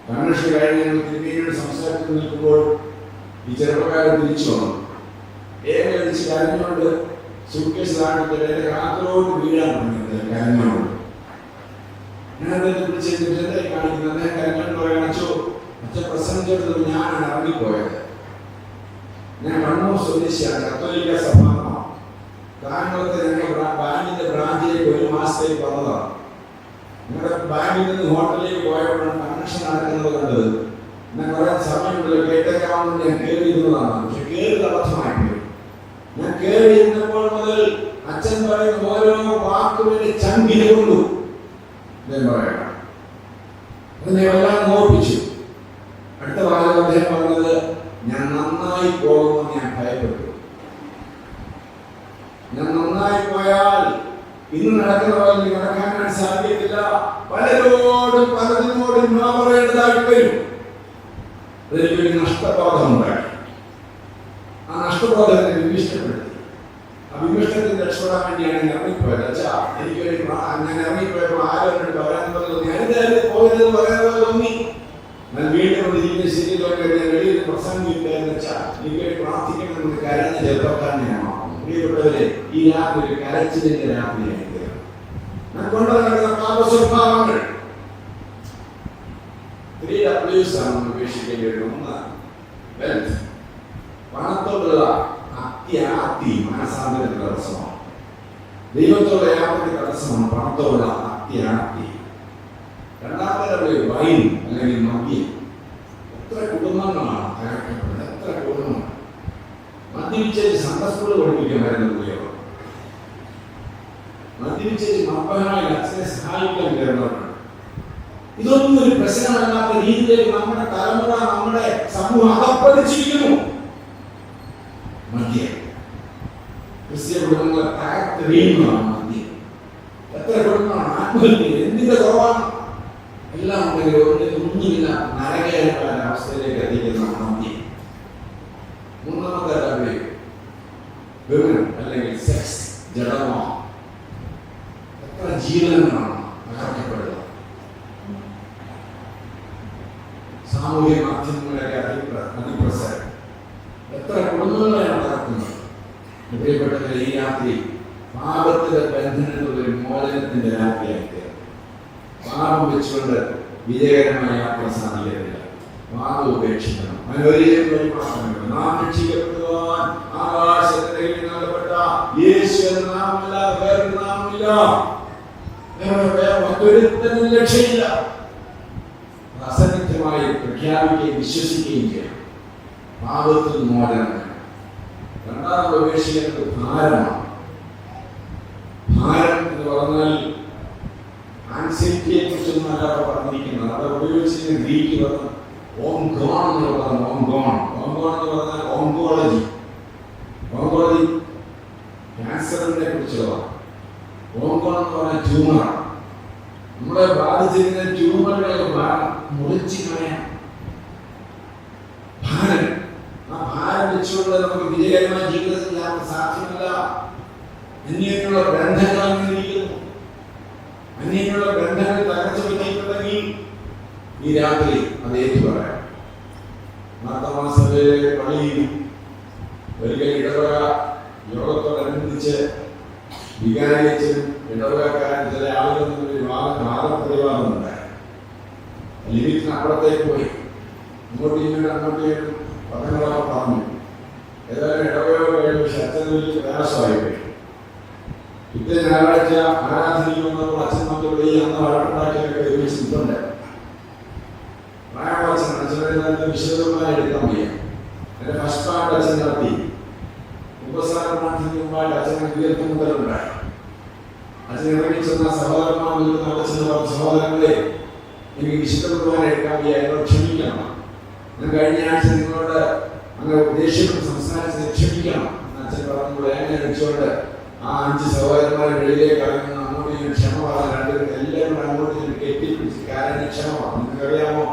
കൺവെൻഷൻ കഴിഞ്ഞ് ഞങ്ങൾ തിരുമേനിയോട് സംസാരിച്ചു നിൽക്കുമ്പോൾ ഈ ചെറുപ്പക്കാരൻ തിരിച്ചു വന്നു. ഏകദേശിച്ച് കരഞ്ഞുകൊണ്ട് സൂട്ട്കേസ് താഴെ കാത്തിലോട്ട് വീഴാൻ തുടങ്ങിയത് കരഞ്ഞുകൊണ്ട്. ഞാൻ അദ്ദേഹത്തെ പിടിച്ചെന്തായി കാണിക്കുന്നത്? അദ്ദേഹം കരഞ്ഞുകൊണ്ട് പറയാൻ അച്ഛൻ പ്രസംഗിച്ചെടുത്തത് ഞാനാണ് ഇറങ്ങിപ്പോയത്. ഞാൻ കണ്ണൂർ സ്വദേശിയാണ്, കത്തോലിക്ക സഭാംഗമാണ്. കാരണത്തെ ഞങ്ങൾ ബാങ്കിന്റെ ബ്രാഞ്ചിലേക്ക് 1 മാസത്തേക്ക് വന്നതാണ്. ഞങ്ങളുടെ ബാങ്കിൽ നിന്ന് ഹോട്ടലിലേക്ക് പോയപ്പോഴാണ് കൺവെൻഷൻ നടക്കുന്നത് കണ്ടത്. ഞാൻ കുറെ സമയമുണ്ടല്ലോ കേട്ടേക്കാവുന്ന ഞാൻ കയറിയിരുന്നതാണ്. പക്ഷെ കയറി അബദ്ധമായി പോയി. ഞാൻ കയറിയിരുന്നപ്പോൾ മുതൽ അച്ഛൻ പറയുന്ന ഓരോ വാക്കുവിന്റെ ചങ്കിന് കൊണ്ടു പറയണം. അതിനെ വല്ലാതെ നോപ്പിച്ചു. അടുത്ത വാരം അദ്ദേഹം പറഞ്ഞത്, ഞാൻ നന്നായി പോകുമെന്ന് ഞാൻ ഭയപ്പെട്ടു. ഞാൻ നന്നായി പോയാൽ ഇന്ന് നടക്കുന്ന പോലെ നടക്കാൻ സാധിക്കത്തില്ല. പലരോടും പലതിനോടും പറയേണ്ടതായിട്ട് വരും. അതെനിക്കൊരു നഷ്ടബോധമുണ്ടായി. ആ നഷ്ടബോധത്തെ വിഭീഷണപ്പെടുത്തി. ആ വിഭീഷണത്തിന് രക്ഷപ്പെടാൻ വേണ്ടിയാണ് ഞാൻ ഇറങ്ങിപ്പോയത്. അച്ഛാ, എനിക്കൊരു ഞാൻ ഇറങ്ങിപ്പോയപ്പോൾ ആരോട് പറയാൻ തോന്നി, ഞാനിതായാലും പോയതെന്ന് പറയാൻ തോന്നി. ഞാൻ വീണ്ടും ഇരിക്കുന്ന ശരി തോന്നി വെളിയിൽ പ്രസംഗിക്കാന്ന് വെച്ചാൽ എനിക്കൊരു പ്രാർത്ഥിക്കണമെന്ന് കരഞ്ഞ ചെറുപ്പക്കാരനെയാണ്. പ്രിയപ്പെട്ടവരെ, ഈ രാത്രി ഒരു കരച്ചിലിന്റെ രാത്രിയായിട്ട് ഞാൻ കൊണ്ടു നടക്കുന്ന പാപസ്വഭാവങ്ങൾ 3 W's ആണ് ഉപേക്ഷിക്കേണ്ടി വരും. ഒന്ന്, വെൽത്ത്, പണത്തോടുള്ള അത്യാർത്തി മനസാന്തരത്തിന്റെ തടസ്സമാണ്. ദൈവത്തോടുള്ള യാത്രയ്ക്ക് തടസ്സമാണ് പണത്തോടുള്ള അത്യാർത്തി. രണ്ടാമത്തെ വൈൻ അല്ലെങ്കിൽ മദ്യം. എത്ര കുടുംബങ്ങളാണ് തകർക്കപ്പെടുന്നത്, എത്ര കുടുംബങ്ങൾ. മദ്യപിച്ചേച്ച് സന്ദർഭങ്ങൾ പഠിപ്പിക്കാൻ വരുന്ന ഉപയോഗം. മദ്യപിച്ചേച്ച് മർപ്പനായി അച്ഛനെ സഹായിക്കാൻ കയറുന്നവരുണ്ട്. ഇതൊന്നും ഒരു പ്രശ്നമല്ലാത്ത രീതിയിലേക്ക് നമ്മുടെ തലമുറ, നമ്മുടെ സമൂഹം അകപ്പതിച്ചിരിക്കുന്നു. മദ്യം ക്രിസ്ത്യ കുടുംബങ്ങളെ തകർത്തെറിയുന്നതാണ് മദ്യം. എത്ര കുടുംബമാണ് ആത്മഹത്യ, എന്തിന്റെ കുറവാണ്? എല്ലാം ഒന്നുമില്ല, നരകമായ അവസ്ഥയിലേക്ക് എത്തിക്കുന്ന മദ്യം. മൂന്നാമത്തെ അല്ലെങ്കിൽ സെക്സ്, ജഡമോ. എത്ര ജീവനങ്ങളാണ് തകർക്കപ്പെടുക. സാമൂഹ്യ മാധ്യമങ്ങളുടെ അതിപ്രസരം എത്ര കുടുംബങ്ങളെയാണ് തകർക്കുന്നത്. പ്രിയപ്പെട്ടവരെ, ഈ രാത്രി പാപത്തിന്റെ ബന്ധനത്തിലുള്ള ഒരു മോചനത്തിന്റെ രാത്രിയായിട്ട് പാപം വെച്ചുകൊണ്ട് വിജയകരമായ യാത്ര സാധിക്കത്തില്ല. പാപം ഉപേക്ഷിക്കണം. നാം രക്ഷിക്കപ്പെടുവാൻ ആകാശത്തിലെ നൽകപ്പെട്ട യേശു എന്ന നാമമല്ലാതെ വേറൊരു നാമമില്ല. മറ്റൊരുത്തനും രക്ഷയില്ല. അസന്നിഗ്ധമായി പ്രഖ്യാപിക്കുകയും വിശ്വസിക്കുകയും ചെയ്യണം. പാപത്തിൽ മോചനം. രണ്ടാമത് ഉപേക്ഷിക്കുന്നത് ഭാരമാണ്. ഭാരം എന്ന് പറഞ്ഞാൽ ആൻസൈറ്റിയെ കുറിച്ചൊന്നും അല്ലാതെ പറഞ്ഞിരിക്കുന്നത്. അവിടെ ഉപയോഗിച്ചിരുന്ന ഗ്രീക്ക് പദം ഓംഗോൺ എന്നുള്ള പദം. ഓംഗോൺ എന്ന് പറഞ്ഞാൽ ഓങ്കോളജി. ഓങ്കോളജി ക്യാൻസറിനെ കുറിച്ചുള്ളതാണ്. ഓംഗോൺ എന്ന് പറഞ്ഞാൽ ട്യൂമറാണ്. നമ്മളെ ബാധിച്ചിരുന്ന ട്യൂമറുകളെ മുറിച്ച് കളയാൻ ഭാരം. ആ ഭാരം വെച്ചുകൊണ്ട് നമുക്ക് വിജയകരമായ ജീവിതത്തിൽ യാത്ര സാധ്യമല്ല. അന്യനുള്ള ബന്ധങ്ങൾ ഇരിക്കുന്നു. അന്യനുള്ള ബന്ധങ്ങൾ തകർച്ച പറ്റിയിട്ടുണ്ടെങ്കിൽ ഈ രാത്രി അത് ഏറ്റുപറയാം. മാർത്തമാസഭയിലെ പള്ളിയിൽ ഒരിക്കൽ ഇടവക യോഗത്തോടനുബന്ധിച്ച് വികാരിയച്ചനും ഇടവകക്കാരൻ ചില ആളുകൾ വാദപ്രതിവാദമുണ്ടായി. ലിമിറ്റിന് അപ്പുറത്തേക്ക് പോയി. അങ്ങോട്ട് പത്രങ്ങളൊക്കെ പറഞ്ഞു. ഏതായാലും ഇടവയോ കഴിഞ്ഞു. പക്ഷെ അച്ഛന് വലിയ പ്രയാസമായി പോയി. പിറ്റേ ഞായറാഴ്ച ആരാധനിക്കുന്നപ്പോൾ അച്ഛൻ മക്കളുടെ ഈ അന്ന് വഴക്കുണ്ടാക്കിയൊക്കെ ഒരുമിച്ച് നിൽപ്പുണ്ട്. പ്രായമുള്ള അച്ഛനെ വിശദമായി എടുക്കാൻ വയ്യ. എൻ്റെ ഫസ്റ്റ് പാർട്ട് അച്ഛൻ നടത്തി. ഉപസാര പ്രാർത്ഥനയ്ക്ക് മുമ്പായിട്ട് അച്ഛനെ ഉയർത്തുമുതലുണ്ടായി. അച്ഛൻ ഇറങ്ങി ചെന്ന സഹോദരന്മാർ നിൽക്കുന്ന അച്ഛന് പറഞ്ഞ സഹോദരങ്ങളെ, എനിക്ക് വിശുദ്ധമായി എടുക്കാൻ വയ്യ, എന്നോട് ക്ഷമിക്കണം. ഞാൻ കഴിഞ്ഞ ആഴ്ച നിങ്ങളോട് അങ്ങ് ദേഷ്യപ്പെട്ട് സംസാരിച്ചത് ക്ഷമിക്കണം എന്ന് അച്ഛൻ പറഞ്ഞപ്പോൾ എന്നെ അടിച്ചുകൊണ്ട് ആ 5 സഹോദരന്മാരെ വെളിയിലേക്ക് ഇറങ്ങുന്ന അങ്ങോട്ട് ഞാൻ ക്ഷമ പറഞ്ഞു. രണ്ടുപേരും എല്ലാവരും അങ്ങോട്ട് ഞാൻ കെട്ടിപ്പിടിച്ച് കാരണം ക്ഷമ. നിങ്ങൾക്കറിയാമോ,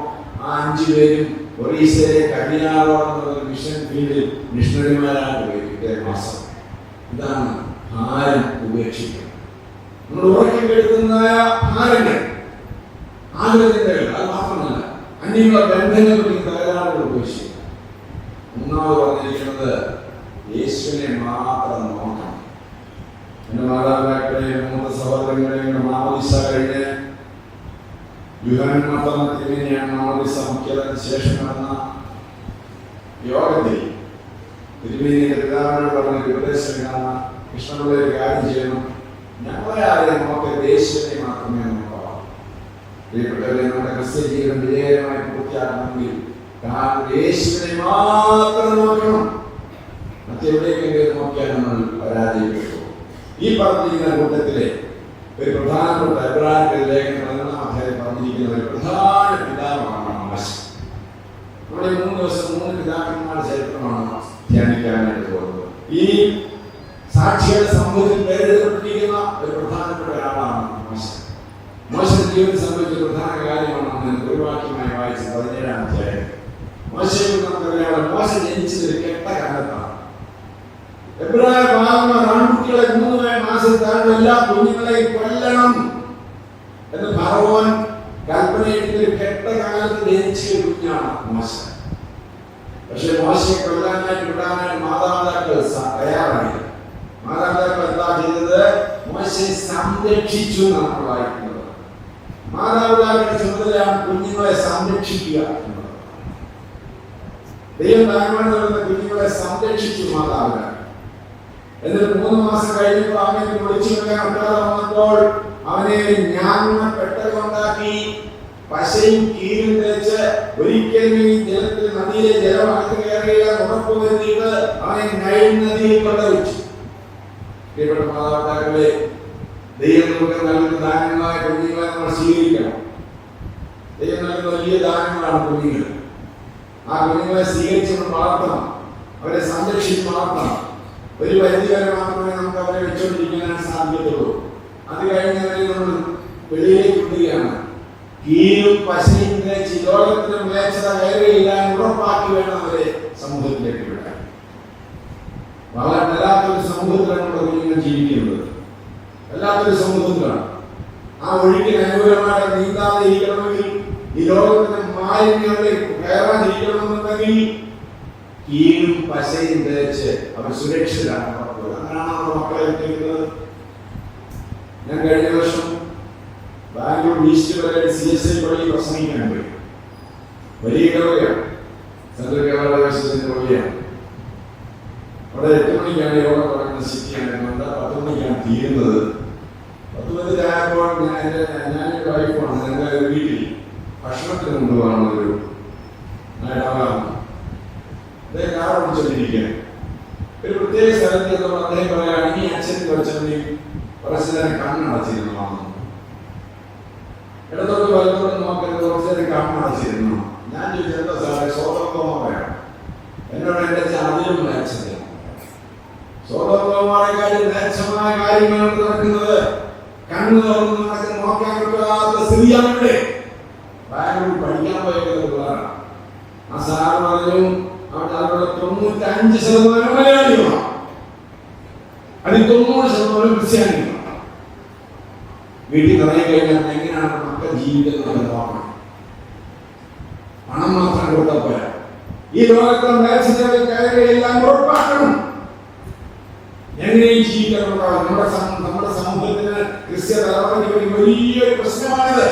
ആ 5 പേരും ഒറീസയിലെ കടിയാറോടെന്നുള്ള മിഷൻ ഫീൽഡിൽ മിഷണറിമാരാണ് പോയി പിറ്റേ മാസം. ഇതാണ് ഭാരം ഉപേക്ഷിക്കുക. നമ്മൾ ഉറക്കിക്കെടുക്കുന്നതായ ഭാരങ്ങൾ, ആഗ്രഹങ്ങൾ, അത് മാത്രമല്ല അന്യമുള്ള ബന്ധങ്ങളിൽ തകരാറുകൾ ഉപേക്ഷിക്കുക. മൂന്നാമത് പറഞ്ഞിരിക്കുന്നത് യേശുവിനെ മാത്രം നോക്കണം. എൻ്റെ മാതാപിതാക്കളെ, 3 സഹോദരങ്ങളെ മാമോദിസ കഴിഞ്ഞ് യുഹാൻ മത്തമത്തിനെയാണ് മാമോദിസ മുഖ്യതിന് ശേഷം നടന്ന യോഗത്തിൽ തിരുമേനിയുടെ പിതാവിനോട് പറഞ്ഞ ഉപദേശം കാണാൻ കൃഷ്ണനുള്ള ഒരു കാര്യം ചെയ്യണം. ഞങ്ങളെ ആരെയും നമുക്ക് യേശുവിനെ മാത്രമേ നോക്കാം. പ്രിയപ്പെട്ടവരെ, നമ്മുടെ ക്രിസ്ത്യ ജീവിതം വിജയകരമായി പൂർത്തിയാക്കണമെങ്കിൽ യേശുവിനെ മാത്രം നോക്കണം. മറ്റെവിടേക്കെങ്കിലും നോക്കിയാൽ നമ്മൾ പരാജയപ്പെട്ടു. ഈ പറഞ്ഞിരിക്കുന്ന കൂട്ടത്തിലെ ഒരു പ്രധാനപ്പെട്ട എബ്രായരുടെ ലേഖനം 11-ാം അധ്യായം പറഞ്ഞിരിക്കുന്ന ഒരു പ്രധാന പിതാവാണ് മോശെ. നമ്മുടെ 3 ദിവസം 3 പിതാക്കന്മാരുടെ ചരിത്രമാണ് ധ്യാനിക്കാനായിട്ട് പോകുന്നത്. ഈ സാക്ഷിയുടെ സമൂഹത്തിൽ പേരെഴുതപ്പെട്ടിരിക്കുന്ന ഒരു പ്രധാനപ്പെട്ട ഒരാളാണ് മോശെ. മോശയുടെ ജീവിതത്തിൽ സംഭവിച്ച പ്രധാന കാര്യമാണ് നമ്മൾ ഒരു വാക്യമായി വായിച്ചത് 17-ാം അധ്യായം. മോശയെ നമുക്കറിയാം, മോശ ജനിച്ചത് ഒരു കെട്ട കാലത്താണ്. എബ്രായ പാവന്മാർ ആൺകുട്ടികളെ 3 മാസത്താണ്ട് എല്ലാ കുഞ്ഞുങ്ങളെയും കൊല്ലണം എന്ന് ഫറവോൻ കൽപ്പനയെടുത്ത് ഒരു കെട്ട കാലത്ത് ജനിച്ച കുഞ്ഞാണ് മോശ. പക്ഷെ മോശയെ കൊല്ലാനായിട്ട് വിടാനായിട്ട് മാതാപിതാക്കൾ തയ്യാറായില്ല. മാതാപിതാക്കൾ എന്താ ചെയ്തത്? മോശയെ സംരക്ഷിച്ചു എന്നാണ് വായിക്കുന്നത്. മാതാപിതാക്കളുടെ ചുമതലയാണ് കുഞ്ഞുങ്ങളെ സംരക്ഷിക്കുക എന്നുള്ളത്. ദൈവം താങ്കളുടെ കുഞ്ഞുങ്ങളെ സംരക്ഷിച്ചു മാതാപിതാക്കൾ. എന്നിട്ട് 3 മാസം കഴിഞ്ഞപ്പോൾ അവനെ വിളിച്ചു വെക്കാൻ ഒട്ടാതെ വന്നപ്പോൾ അവനെ ഞാങ്ങ പെട്ടകൊണ്ടാക്കി പശയും കീലും തേച്ച് ഒരിക്കലും ഈ ജലത്തിൽ നദിയിലെ ജലം അകത്ത് കയറിയില്ല ഉറപ്പ് വരുത്തിയിട്ട് അവനെ നൈൽ നദിയിൽ കൊണ്ടുവച്ചു. പ്രിയപ്പെട്ട മാതാപിതാക്കളെ, ദൈവം നമുക്ക് നൽകുന്ന ദാനങ്ങളായ കുഞ്ഞുങ്ങളെ നമ്മൾ സ്വീകരിക്കണം. ദൈവം നൽകുന്ന വലിയ ദാനങ്ങളാണ് കുഞ്ഞുങ്ങൾ. ആ കുഞ്ഞുങ്ങളെ സ്വീകരിച്ച് നമ്മൾ വളർത്തണം, അവരെ സംരക്ഷിച്ച് വളർത്തണം. ഒരു പരിധി വരെ മാത്രമേ നമുക്ക് അവരെ വെച്ചുകൊണ്ടിരിക്കാൻ സാധിക്കത്തുള്ളൂ. അത് കഴിഞ്ഞവരെ നമ്മൾ വെളിയിലേക്ക് വിടുകയാണ്. കീഴും പശയും തേച്ച് ലോകത്തിന് മ്ലേച്ഛത കയറിയില്ലാൻ ഉറപ്പാക്കി വേണം അവരെ സമൂഹത്തിലേക്ക് വിടാൻ. വളരെ വല്ലാത്തൊരു സമൂഹത്തിലാണ് നമ്മുടെ കുഞ്ഞുങ്ങൾ ജീവിക്കുന്നത്. വല്ലാത്തൊരു സമൂഹത്തിലാണ്. ആ ഒഴുക്കിന് അനുകൂലമായി നീന്താതെ ഇരിക്കണമെങ്കിൽ, ഈ ലോകത്തിന്റെ മാലിന്യങ്ങളിലേക്ക് കയറാതിരിക്കണമെന്നുണ്ടെങ്കിൽ കീഴും പശയും തേച്ച് അവർ സുരക്ഷിതരാണ്. അങ്ങനെയാണ് നമ്മുടെ മക്കളെ എത്തിക്കുന്നത്. ഞാൻ കഴിഞ്ഞ വർഷം ബാംഗ്ലൂർ ഈസ്റ്റ് വരെ CSI പള്ളി പ്രസംഗിക്കാൻ പോയി. വലിയ ഇടവകയാണ്, സെൻട്രൽ കേരള ദേശത്തിന്റെ പള്ളിയാണ്. അവിടെ 8 മണിക്കാണ് യോഗ തുടങ്ങുന്ന സിറ്റിയാണ്. 10 മണിക്കാണ് തീരുന്നത്. 10 മണിക്കായപ്പോൾ ഞാനൊരു വൈഫാണ് ഞങ്ങളുടെ വീട്ടിൽ ഭക്ഷണത്തിന് കൊണ്ടുപോകാനുള്ള ഒരു ഇടവകാണ്. അദ്ദേഹം കാർ ഓടിച്ചോണ്ടിരിക്കുകയാണ്. ഒരു പ്രത്യേക സ്ഥലത്ത് നമ്മൾ അദ്ദേഹം പറയുകയാണ്, ഈ അച്ഛൻ കുറച്ചുകൂടി കുറച്ചു നേരം കണ്ണടച്ചിരുന്നു. ഇടത്തോട്ട് വലത്തോട്ട് നോക്കരുത്, കുറച്ചു നേരം കണ്ണടച്ചിരുന്നു. ഞാൻ ചോദിച്ചത് എന്താ സാറേ? സ്വതന്ത്രമാണ്. എന്നോട് എൻ്റെ അതിലും നേച്ചത് സ്വതന്ത്രമാരെക്കാളും നേച്ചമായ കാര്യങ്ങളാണ് നടക്കുന്നത്. കണ്ണു തുറന്ന് നടക്കുന്ന നോക്കാൻ പറ്റാത്ത സ്ഥിതിയാണ് ഇവിടെ. ബാംഗ്ലൂർ പഠിക്കാൻ പോയത് ആ സാറ് പറഞ്ഞു, അവിടെ 95% മലയാളികളാണ്, അതിൽ 90% ക്രിസ്ത്യാനികളാണ്. വീട്ടിൽ നിറയെ കഴിഞ്ഞാൽ എങ്ങനെയാണ് മക്കൾ ജീവിക്കുന്നത് നോക്കണം. പണം മാത്രം കൊടുത്താൽ പോരാ, ഈ ലോകത്തെ മേൽച്ചതകൾ കയറിയെല്ലാം ഉറപ്പാക്കണം. എങ്ങനെയും ജീവിക്കണം. നമ്മുടെ സമൂഹത്തിന് ക്രിസ്ത്യ തലമുറയ്ക്ക് ഒരു വലിയൊരു പ്രശ്നമാണിത്.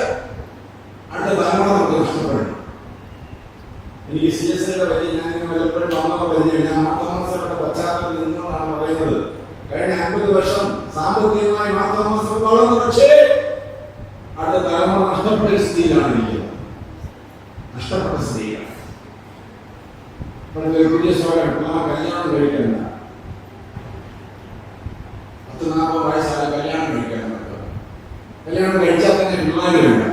അടുത്ത തലമുറ നമുക്ക് നഷ്ടപ്പെടും. എനിക്ക് CSIയുടെ വലിയ ഞാൻ മാസം വളർന്നു, പക്ഷേ അടുത്ത തലമുറ നഷ്ടപ്പെട്ട സ്ഥിതിയിലാണ് ഇരിക്കുന്നത്. നഷ്ടപ്പെട്ട സ്ഥിതിയാണ്. പുതിയ സ്വയം കല്യാണം കഴിക്കണ്ട, 10-40 വയസ്സായ കല്യാണം കഴിക്കാൻ പറ്റും. കല്യാണം കഴിച്ചാൽ തന്നെ പിള്ളേരുമില്ല.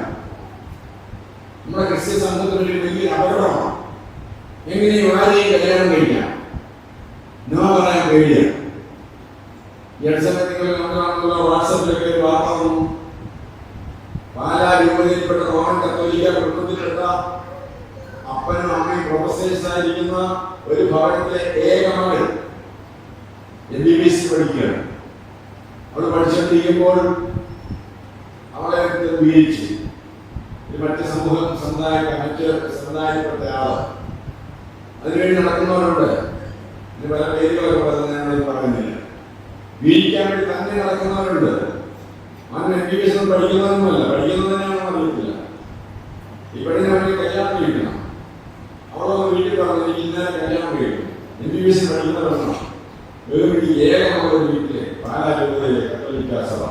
നമ്മുടെ ക്രിസ്ത്യൻ സമൂഹത്തിൽ വലിയ അപകടമാണ്. എങ്ങനെയും ആരെയും കല്യാണം കഴിക്കാം, നോ പറയാൻ പേടിയാണ്. ഈ അടുത്ത സമയത്ത് നമുക്കാണല്ലോ വാട്സാപ്പിലൊക്കെ ഒരു വാർത്ത വന്നു. പാലാ രൂപതയിൽപ്പെട്ട റോമൻ കത്തോലിക്ക കുടുംബത്തിൽപ്പെട്ട അപ്പനും അമ്മയും പ്രൊഫസേഴ്സ് ആയിരിക്കുന്ന ഒരു ഭവനത്തിലെ ഏക മകൾ MBBS പഠിക്കുകയാണ്. അവൾ പഠിച്ചുകൊണ്ടിരിക്കുമ്പോൾ അവളെ വീഴ്ച മറ്റ് സമുദായത്തിൽപ്പെട്ട ആള് അതിനുവേണ്ടി നടക്കുന്നവരുണ്ട്. പല പേരുകളൊക്കെ പറയുന്നത് പറയുന്നില്ല. വീഴിക്കാൻ വേണ്ടി തന്നെ നടക്കുന്നവരുണ്ട്. അവൻ MBBS പഠിക്കുന്നതൊന്നുമല്ല, പഠിക്കുന്നത് തന്നെയാണോ അറിയത്തില്ല. ഇവിടെ അവർക്ക് കല്യാണം കഴിക്കണം. അവളൊന്ന് വീട്ടിൽ പറഞ്ഞു, എനിക്ക് ഇന്നലെ കല്യാണം കഴിക്കും. MBBS പഠിക്കുന്നവരാണ്. ഏകമായ വീട്ടിലെ പാലാ രൂപതയിലെ കത്തോലിക്ക സഭ.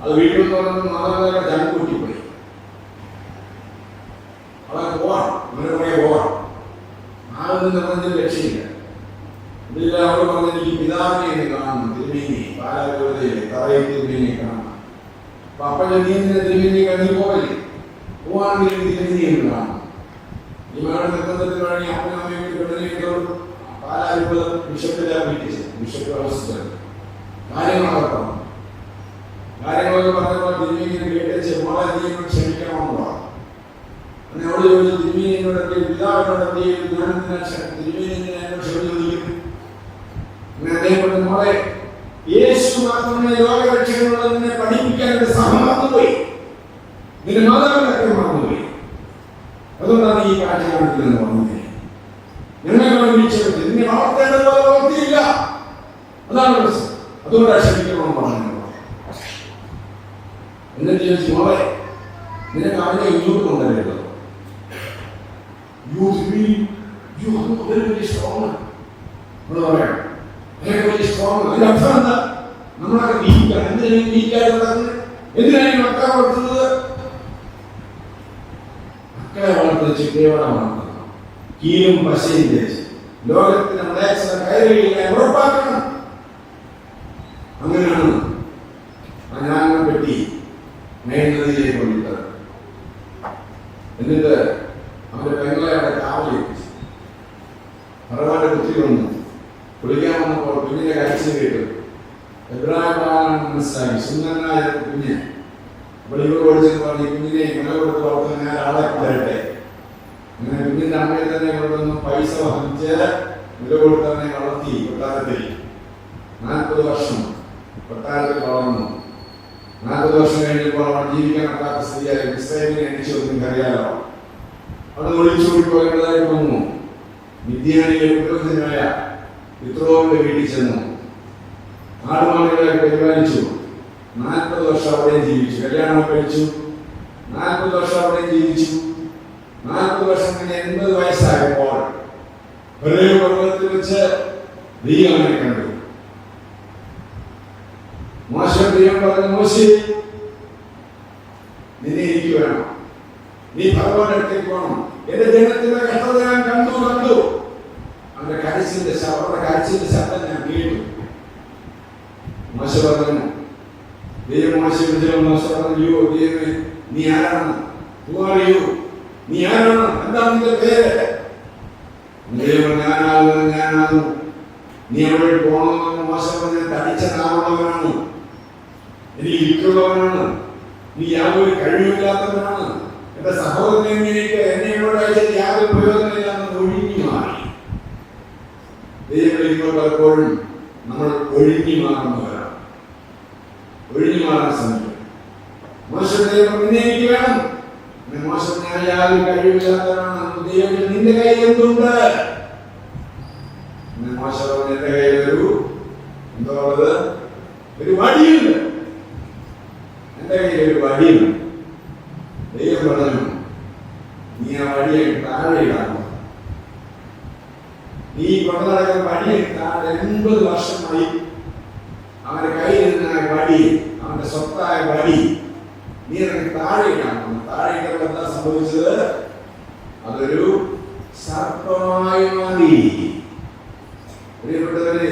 അത് വീട്ടിൽ നിന്ന് പറഞ്ഞ മാതാപിതാക്കളെ ജനക്കൂട്ടിപ്പോയി. അവരെ പോവാണ്, അവരെ പുറകെ പോവാണ്. ആളൊന്നും നിർബന്ധം രക്ഷയില്ല. ഇതില്ല അവൾ പറഞ്ഞ എനിക്ക് പിതാവിനെ കാണണം, തിരുമേനി പാലാ രൂപതയിലെ തറയിൽ തിരുമേനിയെ കാണണം. അപ്പൊ അപ്പഴ നീ തിരുമേനിയെ കഴിഞ്ഞ് പോവല്ലേ, പോവാണെങ്കിൽ തിരുമേനിയെ കാണണം. ഈ മകളുടെ നിർബന്ധത്തിൽ വേണ്ടി അപ്പനും അമ്മയും പെണ്ണിനെടുത്തോളൂ. പാലാ രൂപത ബിഷപ്പിലാണ് ബിഷപ്പ് അവസ്ഥ കാര്യങ്ങളൊക്കെ പറഞ്ഞു. കാര്യങ്ങളൊക്കെ പറഞ്ഞപ്പോൾ തിരുമേനിയെ കേട്ടേച്ച് മോളെ നീ എന്നോട് ക്ഷമിക്കണമെന്ന് പറഞ്ഞു. എന്നോട് ചോദിച്ചു, തിരുമേനി എന്നോട് പിതാവിനോട് എന്ത് ചെയ്യും, ഞാൻ തിരുമേനി എന്നോട് ക്ഷമ ചോദിക്കും. അതേപോലെ മോളെ യേശു മാത്രമേ ലോകരക്ഷകനുള്ളതിനെ പഠിപ്പിക്കാൻ എന്റെ സഭ മറന്നുപോയി, നിന്റെ മാതാപിതാക്കൾ മറന്നുപോയി. അതുകൊണ്ടാണ് ഈ കാഴ്ച കാണിക്കുന്നതെന്ന് പറഞ്ഞത്. ഞങ്ങളെ വിളിച്ചത് നിന്നെ വളർത്തേണ്ടതുപോലെ വളർത്തിയില്ല, അതാണ് പ്രശ്നം. അതുകൊണ്ടാണ് ക്ഷമിക്കണമെന്ന് പറഞ്ഞു. എന്നിട്ട് ചോദിച്ചു, മോളെ നിനക്ക് അവനെ ഇങ്ങോട്ട് കൊണ്ടുവരരുത്. നമ്മളൊക്കെ വീക്കാണ്. എന്തിനാണ് വീക്കായിട്ട് നടക്കുന്നത്? എന്തിനാണ് മക്കളെ വളർത്തുന്നത്? മക്കളെ വളർത്തുന്നത് ചിട്ടയോടെ വളർത്തണം. കീഴും പശയും ധരിച്ച് ലോകത്തിന് മ്ലേച്ഛത കയറിയില്ല ഉറപ്പാക്കണം. അങ്ങനെയാണ് അനാഗം പെട്ടി മേൽനദിയിലേക്ക് കൊണ്ടിട്ടത്. എന്നിട്ട് അവന്റെ പെങ്ങളെ അവിടെ കാവലിരിച്ചു. ഭഗവാന്റെ കുത്തി വന്നു. കുളിക്കാൻ വന്നപ്പോൾ കുഞ്ഞിനെ കരച്ചിൽ കേട്ടു. എബ്രാഹിമാണെന്ന് മനസ്സിലാക്കി. സുന്ദരനായ കുഞ്ഞ് വെളിവ് ഓടിച്ചെന്ന് പറഞ്ഞ് കുഞ്ഞിനെ വില കൊടുത്ത് വളർത്തുന്ന ഞാൻ ആളെ കൊണ്ടുവരട്ടെ. അങ്ങനെ കുഞ്ഞിന്റെ അമ്മയെ തന്നെ കൊണ്ടുവന്ന് പൈസ വഹിച്ച് വില കൊടുത്ത് തന്നെ വളർത്തി. കൊട്ടാരത്തിൽ 40 വർഷം കൊട്ടാരത്തിൽ വളർന്നു. 40 വർഷം കഴിഞ്ഞപ്പോൾ അവൾ ജീവിക്കാൻ പറ്റാത്ത സ്ഥിതിയായി ഇസ്രായേലിനെ അടിച്ചു. നിങ്ങൾക്കറിയാലോ, അവിടെ ഒളിച്ചോടി പോകേണ്ടതായിട്ട് വന്നു. മിദ്യാനിലെ പുരോഹിതനായ യിത്രോവിന്റെ വീട്ടിൽ ചെന്നു. ആടുമാടുകളെ പരിപാലിച്ചു. 40 വർഷം അവിടെയും ജീവിച്ചു. കല്യാണം കഴിച്ചു. 40 വർഷം അവിടെയും ജീവിച്ചു. 40 വർഷം കഴിഞ്ഞ് 80 വയസ്സായപ്പോൾ ഒരേ പർവ്വതത്തിൽ വെച്ച് ദൈവം അവനെ കണ്ടു. മോശെ ദൈവം പറഞ്ഞു, മോശെ നിന്നെ എനിക്ക് വേണം, നീ ഭഗവാന്റെ അടുത്തേക്ക് പോകണം. എന്റെ ജനത്തിന്റെ കഷ്ടത ഞാൻ കണ്ടു. അവരുടെ കരച്ചിലിന്റെ ശബ്ദം ഞാൻ കേട്ടു. മോശ പറഞ്ഞു, ദൈവം മോശെ വിളിച്ചു. മോശ പറഞ്ഞു, ദൈവമേ നീ ആരാണ്? നീ ആരാണ്? എന്താണ് നിന്റെ പേര്? ദൈവം ഞാനാകുന്നു. നീ അവിടെ പോകണമെന്ന് മോശ പറഞ്ഞ തടിച്ച നാവുള്ളവനാണ്, എനിക്ക് ഇരിക്കുള്ളവനാണ്, നീ യാതൊരു കഴിവില്ലാത്തവനാണ്. എന്റെ സഹോദരനെ എന്നെ ഇവിടെ അയച്ചിട്ട് യാതൊരു പ്രയോജനമില്ലാന്ന് ഒഴിഞ്ഞു മാറി. ദൈവം വിളിക്കുമ്പോൾ പലപ്പോഴും നമ്മൾ ഒഴിഞ്ഞു മാറുന്നവരാണ്. ഒഴിഞ്ഞു മാറാൻ ശ്രമിക്കും. മോശം ദൈവം നിന്നെ എനിക്ക് വേണം. മോശം ഞാൻ യാതൊരു കഴിവില്ലാത്തവനാണ്. ദൈവം നിന്റെ കയ്യിൽ എന്തുണ്ട്? മോശം എന്റെ കയ്യിൽ എന്തോ ഒരു വടിയുണ്ട്. എന്റെ കയ്യിൽ ഒരു വടിയുണ്ട്. ദൈവം പറഞ്ഞു, നീ ആ വടിയെ താഴെ ഇടാമോ? നീ കൊണ്ടു നടക്കുന്ന വടിയെ താഴെ 80 വർഷമായി അവന്റെ കയ്യിൽ വടി, അവന്റെ സ്വത്തായ വടി നീ എനിക്ക് താഴെയിടാണ്. താഴെയിട്ടപ്പോൾ എന്താ സംഭവിച്ചത്? അതൊരു സർപ്പമായി മാറി. പ്രിയപ്പെട്ടവരെ,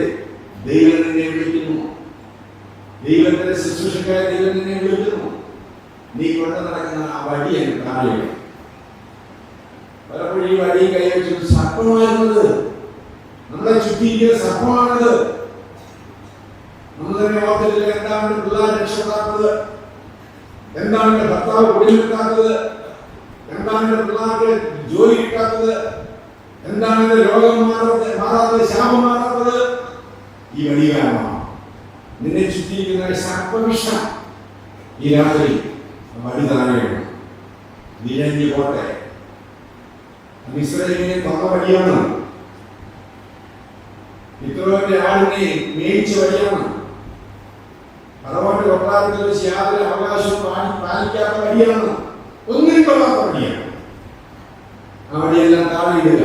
ദൈവം നിന്നെ വിളിക്കുന്നു. ദൈവത്തിന്റെ ശുശ്രൂഷക്കാരെ ദൈവം നിന്നെ വിളിക്കുന്നു. നീ കൊണ്ട് നടക്കുന്ന ആ വടി എനിക്ക് താഴെയിടാം. പലപ്പോഴും ഈ വടി കൈവച്ചു സർപ്പമായിരുന്നത്, നമ്മളെ ചുറ്റിയിരിക്കുന്ന സർപ്പമാണത്. നമ്മൾ തന്നെ ഓർത്തിട്ടില്ല, എന്താണ് പിള്ളേർ രക്ഷപ്പെടാത്തത്, എന്താണ് എന്റെ ഭർത്താവ് കുടിയിലെത്താത്തത്, എന്താണ് എന്റെ പിള്ളേർക്ക് ജോലി കിട്ടാത്തത്, എന്താണ് എന്റെ രോഗം മാറാത്തത്, ശാപം മാറാത്തത്? ഈ വടി കാരണമാണ്. നിന്നെ ചുറ്റിയിരിക്കുന്ന സർപ്പവിഷം ഈ രാത്രി വടി താഴെയാണ്. നീ പോട്ടെ. ഇസ്രായേലിനെ തന്ന വടിയാണ്. ഇത്രോന്റെ ആടിനെ മേയിച്ച വടിയാണ്. ഫറവോന്റെ കൊട്ടാരത്തിൽ വെച്ച് യാതൊരു അവകാശവും പാലിക്കാത്ത വടിയാണ്. ഒന്നിനും കൊള്ളാത്ത വടിയാണ്. ആ വടിയെല്ലാം താഴെയിടുക.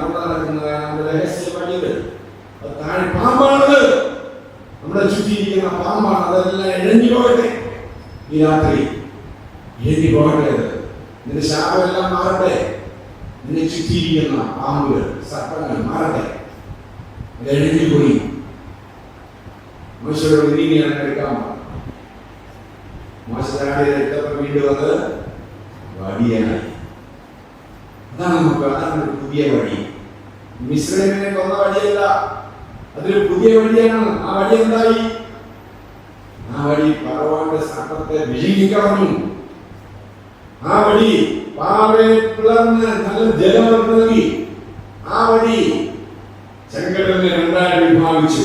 കൊണ്ട് നടക്കുന്ന രഹസ്യ വടികൾ അത് താഴെ പാമ്പാണത്. നമ്മുടെ ചുറ്റിയിരിക്കുന്ന പാമ്പാണ്. അതെല്ലാം ഇഴഞ്ഞു പോകട്ടെ. ഈ രാത്രി ഇഴഞ്ഞു പോകട്ടെ. നിന്റെ ശാപമെല്ലാം മാറട്ടെ. നിന്നെ ചുറ്റിയിരിക്കുന്ന പാമ്പുകൾ, സർപ്പങ്ങൾ മാറട്ടെ. ഇഴഞ്ഞു പോയി മോശയോട് നീങ്ങിയാണ് എടുക്കാൻ. മോശയുടെ രക്തം വീണ്ടും അത് വടിയായി. അതാണ് പുതിയ വഴി. മിസ്രൈമിനെ കൊന്ന വഴിയല്ല, അതൊരു പുതിയ വഴിയാണ്. ആ വഴി എന്തായി? ആ വഴി ഫറവോന്റെ സർപ്പത്തെ വിഴുങ്ങിക്കളഞ്ഞു. ആ വഴി പാറയെ പിളർന്ന് നല്ല ജലം നൽകി. ആ വഴി ചെങ്കടലിനെ രണ്ടായി വിഭാഗിച്ചു.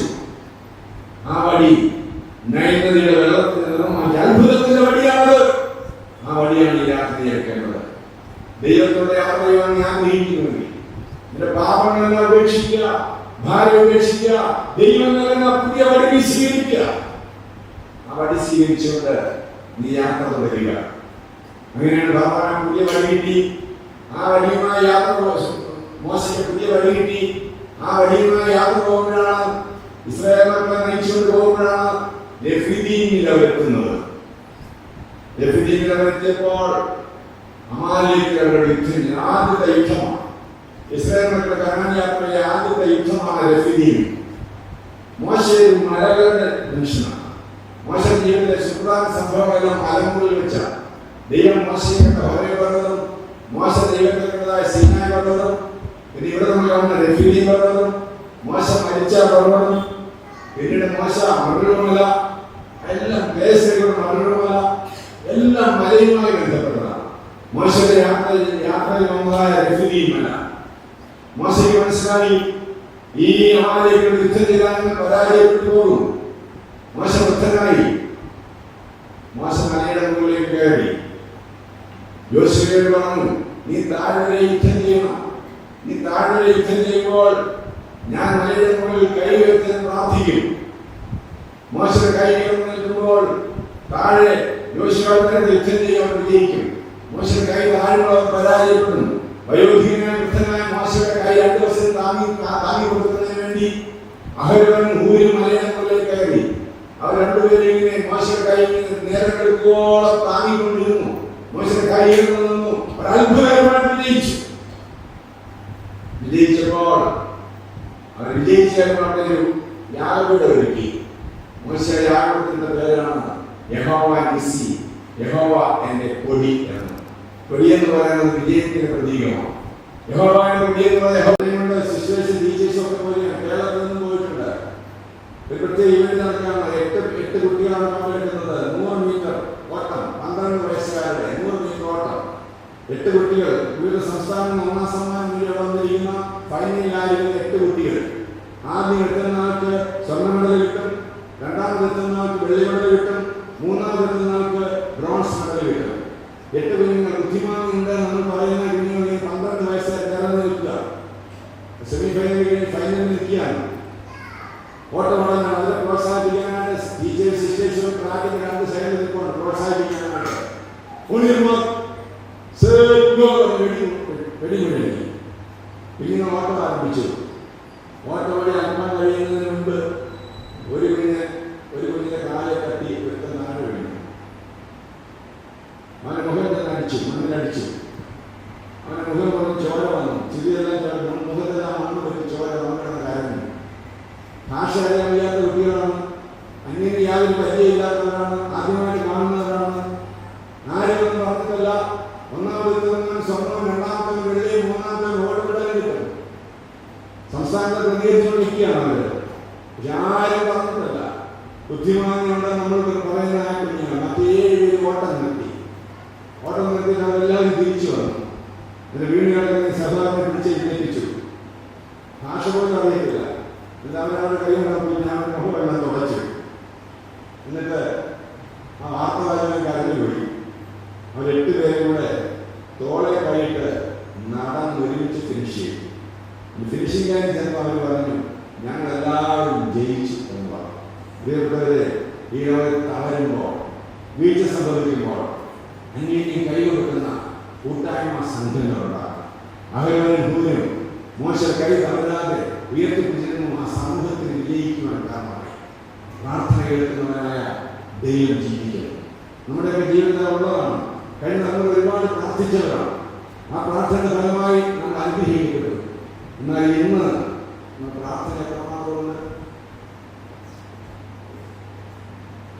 ആ വടി നൈൽ നദിയുടെ വെള്ളത്തിന് നിറമാക്കി. അത്ഭുതത്തിന്റെ വടിയാണത്. ആ വടിയാണ് ഈ രാത്രി എടുക്കേണ്ടത്. ദൈവത്തോടെ യാത്ര ചെയ്യാൻ ഞാൻ ആഗ്രഹിക്കുന്നുണ്ട്. നിന്റെ പാപങ്ങളെല്ലാം ഉപേക്ഷിക്കുക, ഭാര്യ ഉപേക്ഷിക്കുക, ദൈവം നൽകുന്ന പുതിയ വടി സ്വീകരിക്കുക. ആ വടി സ്വീകരിച്ചുകൊണ്ട് നീ യാത്ര തുടരുക. അങ്ങനെയാണ് ഭഗവാൻ പുതിയ വടി കിട്ടി. ആ വടിയുമായി യാത്ര മോശയ്ക്ക് പുതിയ വടി കിട്ടി. ആ വടിയുമായി യാത്ര പോകുമ്പോഴാണ്, ഇസ്രായേൽ മക്കളെ നയിച്ചുകൊണ്ട് പോകുമ്പോഴാണ് രഫീദീമിൽ അവരെത്തുന്നത്. രഫീദീമിൽ അവരെത്തിയപ്പോൾ അമാലേക്യരുടെ യുദ്ധം, ആദ്യത്തെ യുദ്ധമാണ്. ഇസ്രായേൽ മക്കളുടെ കനാൻ യാത്രയിലെ ആദ്യത്തെ യുദ്ധമാണ് രഫീദീം. മോശ ഒരു മലകളുടെ മനുഷ്യനാണ്. മോശ ജീവിതത്തിലെ സുപ്രധാന സംഭവങ്ങളെല്ലാം മലമുകളിൽ വെച്ചാണ്. ദൈവം മോശയെ കണ്ട ഹോരേ പർവ്വതം, മോശ ദൈവത്തെ കണ്ടതായ സീനായ് പർവ്വതം, പിന്നെ ഇവിടെ നമ്മൾ കാണുന്ന രഫീദീം പർവ്വതം, മോശ മരിച്ച പർവ്വതം, പിന്നീട് മോശ മറുമല, എല്ലാം ദേശങ്ങളുടെ മറുമല, എല്ലാം മലയുമായി ബന്ധപ്പെട്ടതാണ്. മോശയുടെ യാത്രയിൽ വന്നതായ രഫീദീം മല. മോശയ്ക്ക് മനസ്സിലായി ഈ അമാലേക്യരോട് യുദ്ധം ചെയ്താൽ പരാജയപ്പെട്ടു പോകും. മോശ വൃദ്ധനായി. മോശ മലയുടെ മുകളിലേക്ക് കയറി. യോശുവയോട് പറഞ്ഞു, നീ താഴെ യുദ്ധം ചെയ്യണം. നീ താഴെ യുദ്ധം ചെയ്യുമ്പോൾ ഞാൻ മലയുടെ മുകളിൽ കൈ ഉയർത്തി പ്രാർത്ഥിക്കും. മോശയുടെ കൈ ഉയർന്നു നിൽക്കുമ്പോൾ താഴെ യോശുവ യുദ്ധം ചെയ്യാൻ വിജയിക്കും. മോശയുടെ കൈ താഴെ പരാജയപ്പെടും. വയോധികനായ വൃദ്ധനായ മോശയുടെ കൈ 2 ദിവസം താങ്ങി കൊടുക്കുന്നതിന് വേണ്ടി അഹരോൻ ഹൂരിൽ മലയുടെ മുകളിലേക്ക് കയറി. അവർ രണ്ടുപേരും ഇങ്ങനെ മോശയുടെ കൈ നേരങ്ങളോളം താങ്ങിക്കൊണ്ടിരുന്നു. മോശയുടെ കൈ നിന്നു. അത്ഭുതകരമായിട്ട് വിജയിച്ചപ്പോൾ അവർ വിജയിച്ചൊരു യാഗപീഠം ഒരുക്കി. മോശയുടെ യാഗത്തിന്റെ പേരാണ് യഹോവ നിസ്സി, യഹോവ എന്റെ കൊടി എന്ന്. കൊടി എന്ന് പറയുന്നത് വിജയത്തിന്റെ പ്രതീകമാണ്. യഹോവ എന്റെ കൊടി എന്ന് പറയുന്നത് സിറ്റുവേഷൻ ടീച്ചേഴ്സും ഒക്കെ പോലെയാണ്. കേരളത്തിൽ നിന്നും പോയിട്ടുണ്ട്. ഒരു പ്രത്യേക ഇവന്റ് നടക്കാണ്. 8 കുട്ടികളാണ് പങ്കെടുക്കുന്നത്. 100 മീറ്റർ ഓട്ടം, 12 വയസ്സുകാരുടെ 100 മീറ്റർ ഓട്ടം. 8 കുട്ടികൾ വിവിധ സംസ്ഥാനങ്ങളിൽ 1ാം സമ്മാനം നേടി വന്നിരിക്കുന്ന ഫൈനലിലായിരുന്ന 8 കുട്ടികൾ. ആദ്യം എത്തുന്ന ആൾക്ക് സ്വർണ്ണ മെഡൽ കിട്ടും, രണ്ടാമത് എത്തുന്ന ആൾക്ക് വെള്ളി മെഡൽ കിട്ടും, മൂന്നാമത് എത്തുന്ന ആൾക്ക് ബ്രോൺസ് മെഡൽ കിട്ടും. 8 കുഞ്ഞുങ്ങൾ ബുദ്ധിമാനുണ്ട് നമ്മൾ പറയുന്ന കുഞ്ഞുങ്ങൾ 12 വയസ്സുകാർ കയറി നിൽക്കുക. സെമി ഫൈനലിൽ ഫൈനലിൽ നിൽക്കുകയാണ്. ഓട്ടമടങ്ങാൻ അവരെ പ്രോത്സാഹിപ്പിക്കാനായിട്ട് ടീച്ചേഴ്സ് സിസ്റ്റേഴ്സും ട്രാക്കിന്റെ 2 സൈഡിൽ നിൽക്കണം പ്രോത്സാഹിപ്പിക്കാനായിട്ട്. വെടിമുഴങ്ങി പിന്നെ ഓട്ടം ആരംഭിച്ചു. ഓട്ടം വഴി അല്പം കഴിയുന്നതിന് മുമ്പ് ഒരു കുഞ്ഞ് അടിച്ചു, മണ്ണിലടിച്ചു. അവൻ്റെ മുഖം കൊണ്ട് ചോര വന്നു, ചിരിയെല്ലാം മുഖത്തെല്ലാം മണ്ണ് പറ്റി ചോര വന്നിടുന്ന കാര്യങ്ങൾ. ഭാഷ അറിയാൻ വയ്യാത്ത കുട്ടികളാണ്, അങ്ങനെ യാതൊരു പരിചയമില്ലാത്തവരാണ്, ആദ്യമായിട്ട് കാണുന്നവരാണ്. ആരെയൊന്നും പറഞ്ഞിട്ടല്ല. ഒന്നാമത് സ്വർണ്ണം, രണ്ടാമത്തെ വെള്ളിയും, മൂന്നാമത്തെ ഓടുവിടലും കിട്ടും. സംസ്ഥാനത്തെ പ്രതികരിച്ചുകൊണ്ടിരിക്കുകയാണ് അവർ. പക്ഷെ ആരും പറഞ്ഞിട്ടല്ല. ബുദ്ധിമാനിയുണ്ട് നമ്മൾ പറയുന്ന ആ കുഞ്ഞാണ്. മറ്റേ 7 പേര് ഓട്ടം നിർത്തി അവരെല്ലാവരും തിരിച്ചു വന്നു. എന്നിട്ട് വീടുകളിൽ സഹോദരനെ പിടിച്ചേൽപ്പിച്ചു. ഭാഷ പോലും അറിയത്തില്ല. എന്നിട്ട് അവരവരുടെ കൈ നടത്തി ഞാൻ മുഖമെല്ലാം തുടച്ചു. എന്നിട്ട് ആ വാർത്തവാചകൻ കരഞ്ഞുപോയി. അവർ 8 പേരും കൂടെ തോളെ കൈയിട്ട് നടന്നൊരുമിച്ച് ഫിനിഷ് ചെയ്തു. ഫിനിഷിംഗ് കാര്യം ചെന്നപ്പോൾ അവർ പറഞ്ഞു, ഞങ്ങളെല്ലാവരും ജയിച്ചു എന്ന് പറഞ്ഞു. പ്രിയപ്പെട്ടവരെ, ഈ ലോകത്ത് തളരുമ്പോൾ, വീഴ്ച സംഭവിക്കുമ്പോൾ അന്യോന്യം കൈകൊടുക്കുന്ന കൂട്ടായ്മ സംഘങ്ങളുണ്ടാകും. അവരവരും ഭൂമിയും മോശ കൈ തളരാതെ ഉയർത്തിപ്പിടിച്ചിരുന്നു. ആ സമൂഹത്തിന് വിജയിക്കുവാൻ കാരണമായി പ്രാർത്ഥന കേൾക്കുന്നവനായ ദൈവം ജീവിക്കും. നമ്മുടെയൊക്കെ ജീവിതം ഉള്ളതാണ്. കഴിഞ്ഞ നമ്മൾ ഒരുപാട് പ്രാർത്ഥിച്ചവരാണ്. ആ പ്രാർത്ഥനയുടെ ഫലമായി നമ്മൾ അനുഗ്രഹിക്കപ്പെടും. എന്നാൽ ഇന്ന് പ്രാർത്ഥന എത്രമാത്രമുണ്ട്?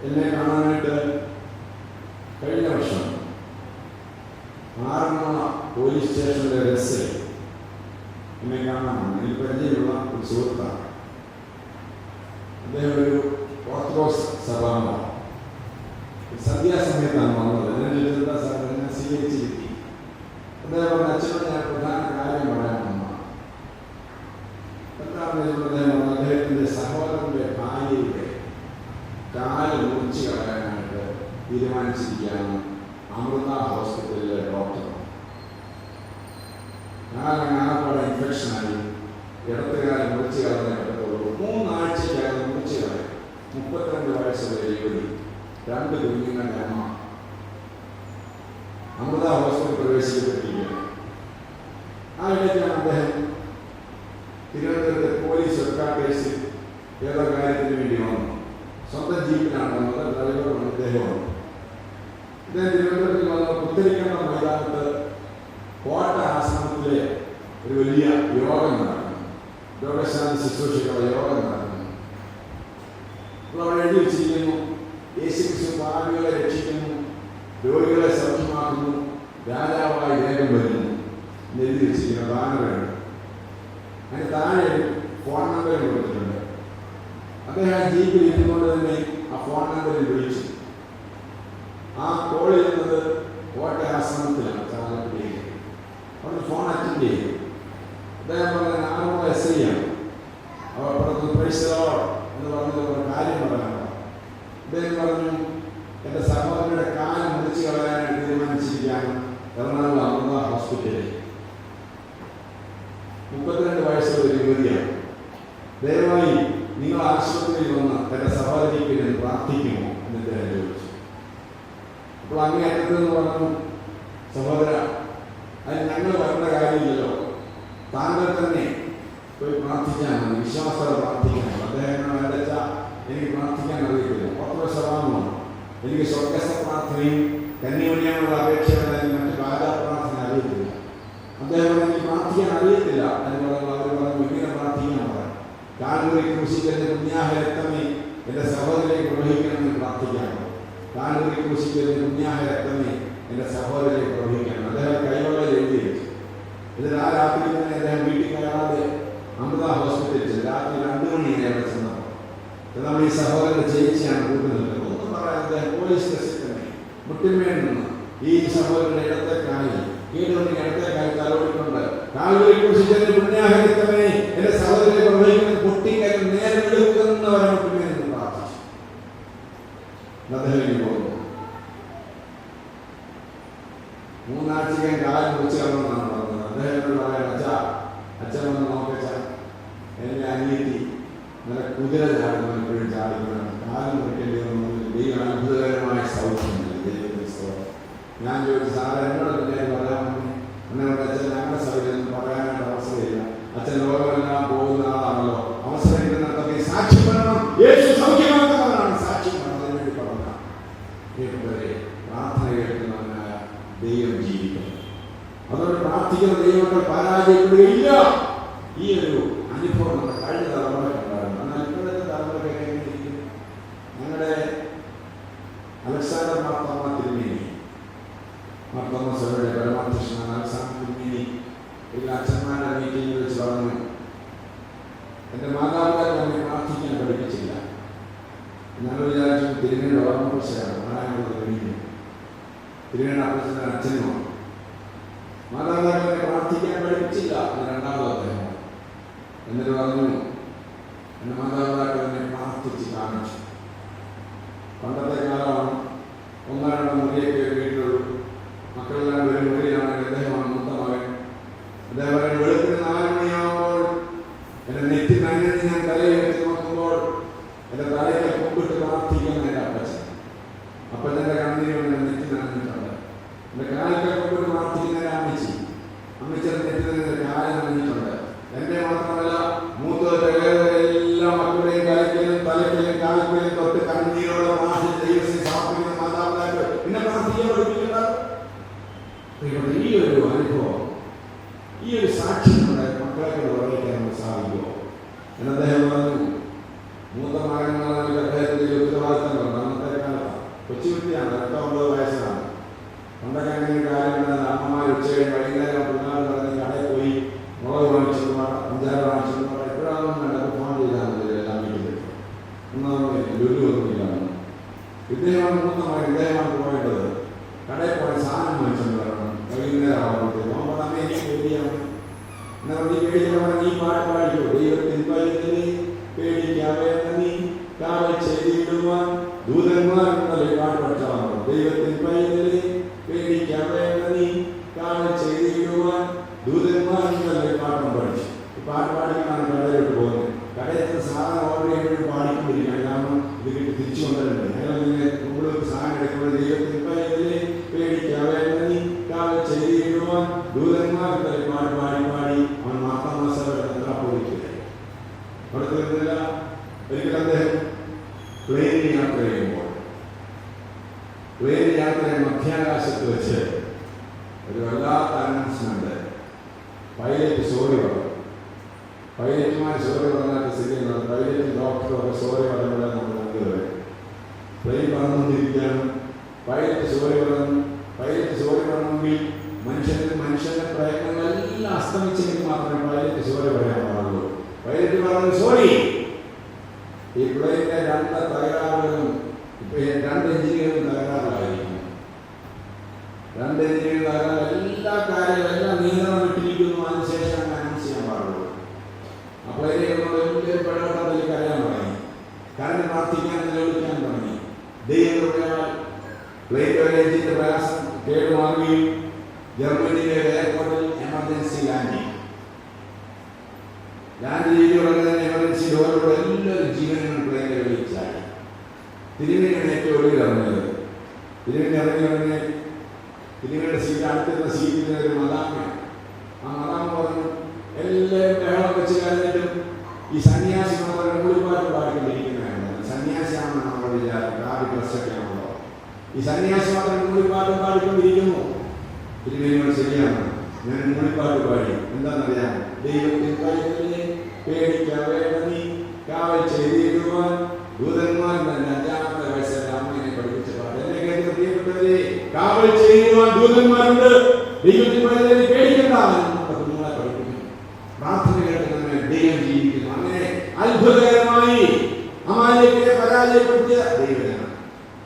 എന്നെ കാണാനായിട്ട് കഴിഞ്ഞ വർഷം ആറന്മുള പോലീസ് സ്റ്റേഷനിലെ രസ് എന്നെ കാണാനാണ്. എനിക്ക് പരിചയമുള്ള ഒരു സുഹൃത്താണ്. അദ്ദേഹം ഒരു ഓർത്തഡോക്സ് സഭാംഗമാണ്. സന്ധ്യാസമയത്താണ് വന്നത്. എന്നെ സ്വീകരിച്ചിരിക്കും. അദ്ദേഹം പറഞ്ഞ, അച്ഛനോട് ഞാൻ പ്രധാന കാര്യം പറയാൻ വന്നതാണ്. എന്താണെന്ന് അദ്ദേഹത്തിൻ്റെ സഹോദരൻ്റെ ഭാര്യയുടെ കാല് മുറിച്ച് കളയാനായിട്ട് തീരുമാനിച്ചിരിക്കുകയാണ് അമൃത ഹോസ്പിറ്റലിലെ ഡോക്ടർ. കാലങ്ങാപ്പാടെ ഇൻഫെക്ഷനായി ഇടത്തുകാലം മുറിച്ച് കളയാൻ പറ്റത്തുള്ളൂ. 3 ആഴ്ചയ്ക്കകം മുറിച്ച് കളയും. 32 വയസ്സുള്ള യുവതി, 2 കുഞ്ഞുങ്ങളുടെ അമ്മ അമൃത ഹോസ്പിറ്റൽ പ്രവേശിക്കപ്പെട്ടിരിക്കുകയാണ്. ആ ഇടയ്ക്കാണ് അദ്ദേഹം തിരുവനന്തപുരത്തെ പോലീസ് ഹെഡ്ക്വാർട്ടേഴ്സിൽ ഏതോ കാര്യത്തിന് വേണ്ടി വന്നു. സ്വന്തം ജീപ്പിലാണ് വന്നത്. ഡ്രൈവറാണ് ഇദ്ദേഹമാണ്. ഇദ്ദേഹം തിരുവനന്തപുരത്തിൽ വന്ന പുത്തരിക്കണ്ട മൈതാനത്ത് കോട്ട ആശ്രമത്തിലെ ഒരു വലിയ യോഗം നടക്കുന്നു. രോഗശാന്തി ശുശ്രൂഷകളുടെ യോഗം നടക്കുന്നു. അപ്പോൾ അവിടെ എഴുതി വെച്ചിരിക്കുന്നു, യേശുക്രിസ്തു പാപികളെ രക്ഷിക്കുന്നു, രോഗികളെ സൗഖ്യമാക്കുന്നു, രാജാവായി വേഗം വരുന്നു എന്ന് എഴുതി വെച്ചിരിക്കുന്ന ബാനറുകൾ. അതിന് താഴെ ഫോൺ നമ്പർ കൊടുത്തിട്ടുണ്ട്. അദ്ദേഹം ആ ജീപ്പിൽ ഇരുന്നുകൊണ്ട് തന്നെ ആ ഫോൺ നമ്പറിൽ വിളിച്ചു. ആ കോൾ ചെയ്യുന്നത് കോട്ട ആശ്രമത്തിലാണ്, ചാലക്കുടിയിൽ. അവിടെ ഫോൺ അറ്റൻഡ് ചെയ്തു. അദ്ദേഹം പറഞ്ഞ ആറന്മുള SI ആണ്. അവർ പറഞ്ഞു, പ്രൈസ് ദി ലോർഡ് എന്ന് പറഞ്ഞത് കാര്യം പറയാനോ. അദ്ദേഹം പറഞ്ഞു, എൻ്റെ സഹോദരന്റെ കാല് മുറിച്ച് കളയാനായിട്ട് തീരുമാനിച്ചിരിക്കുകയാണ് എറണാകുളം അമൃത ഹോസ്പിറ്റലിൽ. 32 വയസ്സുള്ള ഒരു യുവതിയാണ്. ദയവായി നിങ്ങൾ ആശുപത്രിയിൽ വന്ന് എൻ്റെ സഹോദരിക്ക് ഞാൻ പ്രാർത്ഥിക്കുമോ എന്ന് അദ്ദേഹം ചോദിച്ചു. അപ്പോൾ അങ്ങേയറ്റത്തെന്ന് പറഞ്ഞു, സഹോദര, അതിന് ഞങ്ങൾ വരേണ്ട കാര്യമില്ലല്ലോ, താങ്കൾ തന്നെ പോയി പ്രാർത്ഥിക്കാൻ മതി, വിശ്വാസത്തോടെ പ്രാർത്ഥിക്കണം. അദ്ദേഹം അടച്ച എനിക്ക് പ്രാർത്ഥിക്കാൻ അറിയത്തില്ല, ഓർത്തഡോക്സ്. എനിക്ക് സ്വർഗസ്ഥ പ്രാർത്ഥനയും കന്യാമണിയാനുള്ള അപേക്ഷകളും മറ്റ് രാജാ പ്രാർത്ഥന അറിയത്തില്ല. അദ്ദേഹം എനിക്ക് പ്രാർത്ഥിക്കാൻ അറിയത്തില്ല എന്ന് പറയുമ്പോൾ അവർ പറഞ്ഞു, ഇങ്ങനെ പ്രാർത്ഥിക്കാൻ പറയാം. കാൽവരി ക്രൂശിക്കുന്ന പുണ്യാഹ രക്തമേ എൻ്റെ സഹോദരനെ പ്രവഹിക്കണമെന്ന് പ്രാർത്ഥിക്കാൻ. കാൽവരി ക്രൂശിക്കുന്ന പുണ്യാഹ രക്തമേ എൻ്റെ സഹോദരനെ പ്രവഹിക്കണം. അദ്ദേഹം കൈവെള്ളം എഴുതി വെച്ചു. എന്നിട്ട് ആ രാത്രി തന്നെ അദ്ദേഹം വീട്ടിൽ കയറാതെ അമൃത ഹോസ്പിറ്റലിൽ രാത്രി 2 മണിയായി അവിടെ ചെന്നപ്പോൾ നമ്മൾ ഈ സഹോദരന്റെ ചേച്ചിയാണ് കൂട്ടുന്നത്. ഒന്നും പറയാൻ അദ്ദേഹം പോലീസ് സ്റ്റേഷനിൽ തന്നെ മുട്ടിന്മേൽ നിന്ന് ഈ സഹോദരന്റെ ഇടത്തേക്കായി കീഴുണ്ടെങ്കിൽ ഇടത്തേക്കായി തലോടിക്കൊണ്ട് കാൽവരി ക്രൂശിച്ചതിന്റെ പുണ്യാഹ രക്തമേ എൻ്റെ സഹോദരനെ പ്രവഹിക്കുന്ന പൊട്ടിക്കൽ നേരെ എടുക്കുന്നവരെ മുട്ടിന്മേൽ നിന്ന് പ്രാർത്ഥിച്ചു. അദ്ദേഹം പോകുന്നു. 3 ആഴ്ചയ്ക്ക് കാലം മുറിച്ച് കളണമെന്നാണ് പറഞ്ഞത്. അദ്ദേഹത്തോട് പറയാൻ, അച്ഛൻ വന്ന് നോക്കച്ച, എൻ്റെ അനിയത്തി നല്ല കുതിര ചാടുന്നു, എപ്പോഴും ചാടിക്കണം, കാലം മുറിക്കേണ്ടി വന്നു, ദൈവം അത്ഭുതകരമായ സൗഖ്യം നൽകി. ഞാൻ ചോദിച്ചു, സാറ് എന്നോട് തന്നെ പറയാൻ വേണ്ടി എന്നോട് അച്ഛൻ ഞങ്ങളുടെ സൗകര്യം പറയാനായിട്ട് അവസരമില്ല, അച്ഛൻ ലോകമെല്ലാം പോകുന്ന ആളാണല്ലോ, അവസരം കിട്ടുന്നതൊക്കെ സാക്ഷി പറയണം, യേശു സൗഖ്യമാക്കുന്നവരാണ്, സാക്ഷി പറയണം. അതിനുവേണ്ടി പറഞ്ഞ പ്രാർത്ഥന കേൾക്കുന്നവനായ ദൈവം ഞങ്ങൾ വിചാരിച്ചു തിരുമേനിയുടെ ഓർമ്മ പ്രശ്നമാണ് നാരായണ കഴിഞ്ഞു. തിരുമേനിയുടെ അപ്പച്ചൻ്റെ അച്ഛനുമാണ്. മാതാപിതാക്കളെ പ്രാർത്ഥിക്കാൻ പഠിപ്പിച്ചില്ല. രണ്ടാമത് അദ്ദേഹം എന്നിട്ട് പറഞ്ഞു, എൻ്റെ മാതാപിതാക്കൾ എന്നെ പ്രാർത്ഥിച്ച് കാണിച്ചു. പണ്ടത്തെ കാലമാണ്. ഒന്നോ രണ്ടോ മുറിയൊക്കെ വീട്ടിലുള്ളൂ. മക്കളെല്ലാം ഒരു മുറിയാണെങ്കിൽ അദ്ദേഹമാണ് മൂത്ത മകൻ. അദ്ദേഹം വെളുപ്പിന് 4 മണിയാകുമ്പോൾ എൻ്റെ നെറ്റി നനഞ്ഞ് ഞാൻ തലയെടുത്ത് നോക്കുമ്പോൾ എൻ്റെ തലയ്ക്ക് കൊമ്പിട്ട് പ്രാർത്ഥിക്കുന്ന എൻ്റെ അപ്പച്ചൻ. അപ്പച്ചൻ്റെ കണ്ണീര് എൻ്റെ നെറ്റി നനഞ്ഞിട്ടുണ്ട്. എൻ്റെ കാലിക്കൽ കൊമ്പിട്ട് പ്രാർത്ഥിക്കുന്ന എൻ്റെ അമ്മച്ചി. അമ്മച്ചിയുടെ നെറ്റി നിന്ന് കാല് നനഞ്ഞിട്ടുണ്ട്. എൻ്റെ മാത്രമല്ല മൂത്തവരുടെ എല്ലാം മക്കളുടെയും കാലിക്കലും തലയ്ക്കലും കാലിക്കലും തൊട്ട് കണ്ണീരോടെ പ്രാർത്ഥിച്ച് ദൈവത്തെ സമർപ്പിക്കുന്ന മാതാപിതാക്കൾ എന്നെ പ്രാർത്ഥിക്കാൻ പഠിപ്പിക്കുന്നത്. ഈ ഒരു അനുഭവം, ഈ ഒരു സാക്ഷ്യം നമ്മുടെ മക്കളെ കൊണ്ട് പറയിക്കാൻ നമുക്ക് സാധിക്കുമോ? എന്ന് അദ്ദേഹം പറഞ്ഞു. മൂത്ത മകന്മാരുടെ അദ്ദേഹത്തിൻ്റെ ഉത്തരവാദിത്തങ്ങളുണ്ട്. അന്നത്തെ കാലത്ത് കൊച്ചുകുട്ടിയാണ്, 8-9 വയസ്സാണ്. പണ്ടൊക്കെ അങ്ങനെ കാര്യങ്ങൾ അമ്മമാർ ഉച്ചകഴിഞ്ഞ് വൈകുന്നേരം പിള്ളേർ പറഞ്ഞ് കടയിൽ പോയി മുളക് വാങ്ങിച്ചു, അഞ്ചാറ് വാങ്ങിച്ചു. എപ്പോഴാണെന്നും വേണ്ട ഫോൺ ചെയ്താൽ മതി, എല്ലാം വീട്ടിൽ ഒന്നാമത് ലുലുവൊന്നുമില്ല. ഇദ്ദേഹമാണ് മൂത്ത മകൻ. ഇദ്ദേഹമാണ് പോയേണ്ടത്. കടയിൽ പോയി സാധനം വാങ്ങിച്ചുകൊണ്ട് വരണം. വൈകുന്നേരം ആകുമ്പോഴത്തേക്കും അപ്പോൾ നമ്മെ എനിക്ക് പേടിയാണ്. എന്നാൽ നീ പേടിക്കാൻ നീ പാട്ട് പാടിക്കോ. ദൈവത്തിൻ പൈതലേ പേടിക്കാതെ നീ കാവൽ ചെയ്തിടുവാൻ ദൂതന്മാർ എന്നല്ലേ പാട്ട് പഠിച്ചാൽ. ദൈവത്തിൻ പൈതലേ പേടിക്കാതെ നീ കാവൽ ചെയ്തിടുവാൻ ദൂതന്മാർ എന്നല്ലേ പാട്ടും പഠിച്ചു. പാട്ട് പാടിക്കാണ് കടയിലോട്ട് പോകുന്നത്. കടയിൽ സാധനം ഓർഡർ ചെയ്യുമ്പോഴും പാടിക്കൊണ്ടിരിക്കുകയാണ്. കാരണം ഇത് കിട്ടി തിരിച്ചു കൊണ്ടുവരുന്നുണ്ട്. ഞങ്ങൾ ഇങ്ങനെ കൂടുതൽ സാധനം എടുക്കുമ്പോൾ ദൈവത്തിൻ പൈതലേ പേടിക്കാതെ നീ കാവൽ ചെയ്തിടുവാൻ ദൂതന്മാർ എന്നല്ലേ പാട്ട് പാടി പാടി അവൻ മാസമാസ പോയിട്ടില്ല. അവിടെ തീർന്നില്ല. ഒരിക്കൽ അദ്ദേഹം പ്ലെയിനിൽ യാത്ര ചെയ്യുമ്പോൾ പ്ലെയിൻ യാത്ര മധ്യാകാശത്ത് വെച്ച് ഒരു വല്ലാത്ത അനൗൺസ്മെന്റ്. പൈലറ്റ് സോറി പറഞ്ഞു. പൈലറ്റുമാർ സോറി പറഞ്ഞാൽ സ്ഥിതിയാണ്. പൈലറ്റും ഡോക്ടറും ഒക്കെ സോറി പറയുമ്പോൾ നമ്മൾ കണ്ടുവരും. പ്ലെയിൻ പറന്നുകൊണ്ടിരിക്കുകയാണ്. പൈലറ്റ് സോറി പറഞ്ഞു. പൈലറ്റ് സോറി പറഞ്ഞെങ്കിൽ മനുഷ്യന്റെ പ്രയത്നങ്ങളെല്ലാം അസ്തമിച്ചെങ്കിൽ മാത്രമേ പൈലറ്റ് സോറി പറയാൻ പാടുള്ളൂ. പൈലറ്റ് പറഞ്ഞു, സോറി, ഈ പ്ലെയിനിന്റെ 2 തകരാറുകളും ഇപ്പൊ 2 എഞ്ചിനുകളും തകരാറിലായിരിക്കും. 2 എഞ്ചിനുകൾ തകരാറ്, എല്ലാ കാര്യങ്ങളും എല്ലാം നിയന്ത്രണം വിട്ടിരിക്കുന്നു. അതിനുശേഷം അനൗൺസ് ചെയ്യാൻ പാടുള്ളൂ. ആ പ്ലെയിനിൽ വലിയ പെടവട്ടത്തിലേക്ക് അറിയാൻ തുടങ്ങി. കരഞ്ഞ് പ്രാർത്ഥിക്കാൻ നിലവിളിക്കാൻ തുടങ്ങി. ദൈവകൃപയാൽ പ്ലെയിനിന്റെ ഒരു എഞ്ചിന്റെ പ്രയാസം കേടുമാറുകയും ജർമ്മനിയിലെ എയർപോർട്ടിൽ എമർജൻസി ലാൻഡ് ചെയ്തുകൊണ്ട് തന്നെ എമർജൻസി ഡോറിലൂടെ എല്ലാവരും ജീവനും പ്ലെയിനിൽ വിളിച്ചായി. തിരുമേനിയാണ് ഏറ്റവും ഒടുവിൽ ഇറങ്ങുന്നത്. തിരുമേനി ഇറങ്ങി ഉടനെ തിരുമേനിയുടെ സീറ്റ്, അടുത്തിരുന്ന സീറ്റിൽ ഒരു മദാമയാണ്. ആ മദാമ പറഞ്ഞു, എല്ലാവരും ബഹളം വെച്ച് കഴിഞ്ഞിട്ടും ഈ സന്യാസി നമ്മൾ മൂളിപ്പാട്ട് പാടിക്കൊണ്ടിരിക്കുന്നതാണ്. സന്യാസിയാണെന്ന് നമ്മുടെ വിചാരം. കാവി ഡ്രസ്സൊക്കെ ആണല്ലോ. ഈ സന്യാസി മാത്രം മൂളിപ്പാട്ടും പാടിക്കൊണ്ടിരിക്കുന്നു. തിരുമേനിയോട് ശരിയാണ്, ഞാൻ മൂളിപ്പാട്ട് പാടി. എന്താണെന്നറിയാം? ദൈവത്തിൻ പൈതലേ പേടിക്കാതെ നീ കാവൽ ചെയ്തിടുവാൻ ദൂതന്മാർ തന്നെ 5-ാമത്തെ വയസ്സിൽ അമ്മയെ പഠിപ്പിച്ച പാട്ട്. എന്നെ കേട്ട് പ്രിയപ്പെട്ടവരെ, കാവൽ ചെയ്യുവാൻ ദൂതന്മാരുണ്ട്. ദൈവത്തിൻ പൈതലേ പേടിക്കണ്ട. കുഞ്ഞുങ്ങളെ പഠിപ്പിക്കുന്നു. പ്രാർത്ഥന കേട്ട് നമ്മെ ദൈവം ജീവിക്കുന്നു. അങ്ങനെ അത്ഭുതകരമായി അമാലേക്കിനെ പരാജയപ്പെടുത്തിയ ദൈവമാണ്.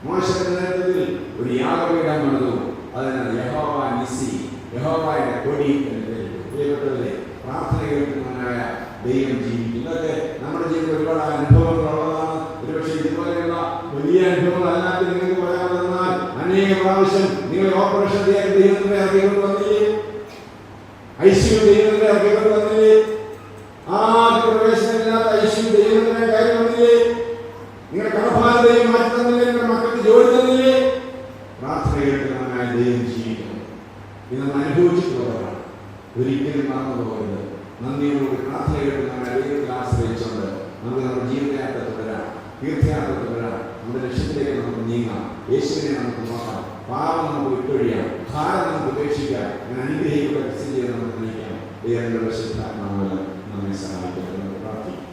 മോശയുടെ നേതൃത്വത്തിൽ ഒരു യാഗപീഠം പണിതു. അതിനാൽ യഹോവ നിസി, യഹോവയുടെ കൊടി എന്ന് പേരിട്ടു. പ്രിയപ്പെട്ടവരെ, പ്രാർത്ഥന കേൾക്കുന്നവനായ ദൈവം ജീവിക്കും. ഇതൊക്കെ നമ്മുടെ ജീവിതത്തിൽ ഒരുപാട് അനുഭവങ്ങളുള്ളതാണ്. ഒരുപക്ഷെ ഇതുപോലെയുള്ള വലിയ അനുഭവങ്ങൾ അല്ലാതെ നിങ്ങൾക്ക് പറയാമെന്നാൽ അനേക പ്രാവശ്യം നിങ്ങൾ ഓപ്പറേഷൻ ചെയ്യാൻ ദൈവത്തിന്റെ ഇറക്കിക്കൊണ്ട് വന്നില്ലേ? ഐസിയു ദൈവത്തിന്റെ ഇറക്കിക്കൊണ്ട് വന്നില്ലേ? ആദ്യ പ്രവേശനമില്ലാത്ത ഐസിയു ദൈവത്തിന്റെ കാര്യം വന്നില്ലേ? നിങ്ങളുടെ കടബാധ്യതയും മാറ്റി തന്നില്ലേ? നിങ്ങളുടെ മക്കൾക്ക് ജോലി തന്നില്ലേ? പ്രാർത്ഥന കേൾക്കുന്നവനായ ദൈവം ജീവിക്കുന്നു. ഇത് നമ്മൾ അനുഭവിച്ചിട്ടുള്ളവരാണ്. ഒരിക്കലും മറന്നു പോകരുത്. നന്ദിയോട് പ്രാർത്ഥന കേൾക്കുന്നവനായ ദൈവത്തിൽ ആശ്രയിച്ചുകൊണ്ട് നമുക്ക് നമ്മുടെ ജീവിതയാത്ര തുടരാം, തീർത്ഥയാത്ര തുടരാം. നമ്മുടെ ലക്ഷ്യത്തിലേക്ക് നമുക്ക് നീങ്ങാം. യേശുവിനെ നമുക്ക് നോക്കാം. പാപം നമുക്ക് വിട്ടൊഴിയാം. ഭാരം നമുക്ക് ഉപേക്ഷിക്കാം. അങ്ങനെ അനുഗ്രഹിക്കുന്ന ക്രിസ്ത്യൻ നമുക്ക് നയിക്കാം. ദൈവങ്ങളുടെ വിശുദ്ധാത്മാവല്ല നമ്മെ സഹായിക്കുന്നത്. നമുക്ക് പ്രാർത്ഥിക്കാം.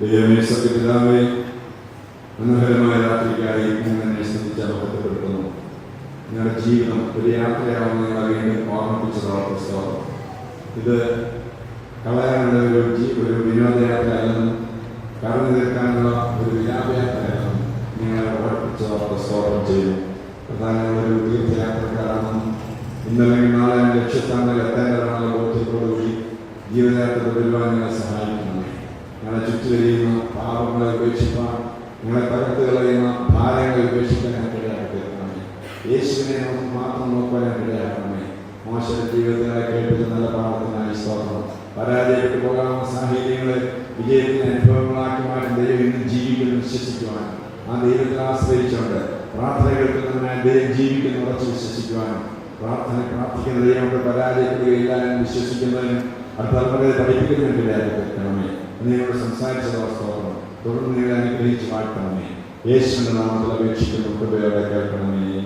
ദൈവമേ, സത്യപിതാവേ, മനോഹരമായ രാത്രിക്കായി ഞാൻ എന്നെ ശ്രദ്ധിച്ച് അപകടപ്പെടുത്തുന്നു. ഞങ്ങളുടെ ജീവിതം ഒരു യാത്രയാവുന്ന ഞങ്ങളെ വീണ്ടും ഓർമ്മിപ്പിച്ചതോടെ സ്തോത്രം. ഇത് കളയാനുള്ള ഒരു വിനോദയാത്ര അല്ലെന്നും കടന്നു തീർക്കാനുള്ള ഒരു വിലാപയാത്രയാണ് നിങ്ങളെ ഉറപ്പിച്ചവർക്ക് സ്തോത്രം ചെയ്തു. പ്രധാനമായ ഒരു തീർത്ഥയാത്രക്കാരാണെന്നും ഇന്നല്ലെങ്കിൽ നാളെ ലക്ഷ്യസ്ഥാനത്തിൽ എത്തേണ്ടതാണെന്ന ബോധ്യത്തോടുകൂടി ജീവിതയാത്ര തുടരുവാൻ നിങ്ങളെ സഹായിക്കണമേ. ഞങ്ങളെ ചുറ്റുവരിയുന്ന പാപങ്ങളെ ഉപേക്ഷിപ്പാൻ, ഞങ്ങളെ തകർത്ത് കളയുന്ന ഭാരങ്ങളെ ഉപേക്ഷിക്കാൻ ഇടയാക്കി തീർക്കണമേ. യേശുവിനെ നമുക്ക് മാത്രം നോക്കുവാൻ ഇടയാക്കണമേ. മോശയുടെ ജീവിതത്തിനായി കേൾപ്പിച്ച നല്ല പാഠത്തിനായി സ്തോത്രം. പരാജയപ്പെട്ടു പോകാവുന്ന സാഹചര്യങ്ങളെ വിജയത്തിന് അനുഭവങ്ങളാക്കി മാറ്റി ദൈവം ഇന്നും ജീവിക്കുന്നു വിശ്വസിക്കുവാൻ, ആ ദൈവത്തിൽ ആശ്രയിച്ചുകൊണ്ട് പ്രാർത്ഥന കേൾക്കുന്നതിനായി ദൈവം ജീവിക്കുന്നു ഉറച്ച് വിശ്വസിക്കുവാനും, പ്രാർത്ഥിക്കുന്ന ദൈവം പരാജയപ്പെടുകയില്ല എന്ന് വിശ്വസിക്കുന്നതിനും അടുത്ത തലമുറയെ പഠിപ്പിക്കുന്നതിന് ഇടയാക്കി തീർക്കണമേ. നിങ്ങളോട് സംസാരിച്ച സ്തോത്രം. തുടർന്ന് നിങ്ങളെ അനുഗ്രഹിച്ച് വാഴ്ത്തണമേ. യേശുവിന്റെ നാമത്തിൽ അപേക്ഷിക്കുന്നു. കൃപയോടെ കേൾക്കണമേ.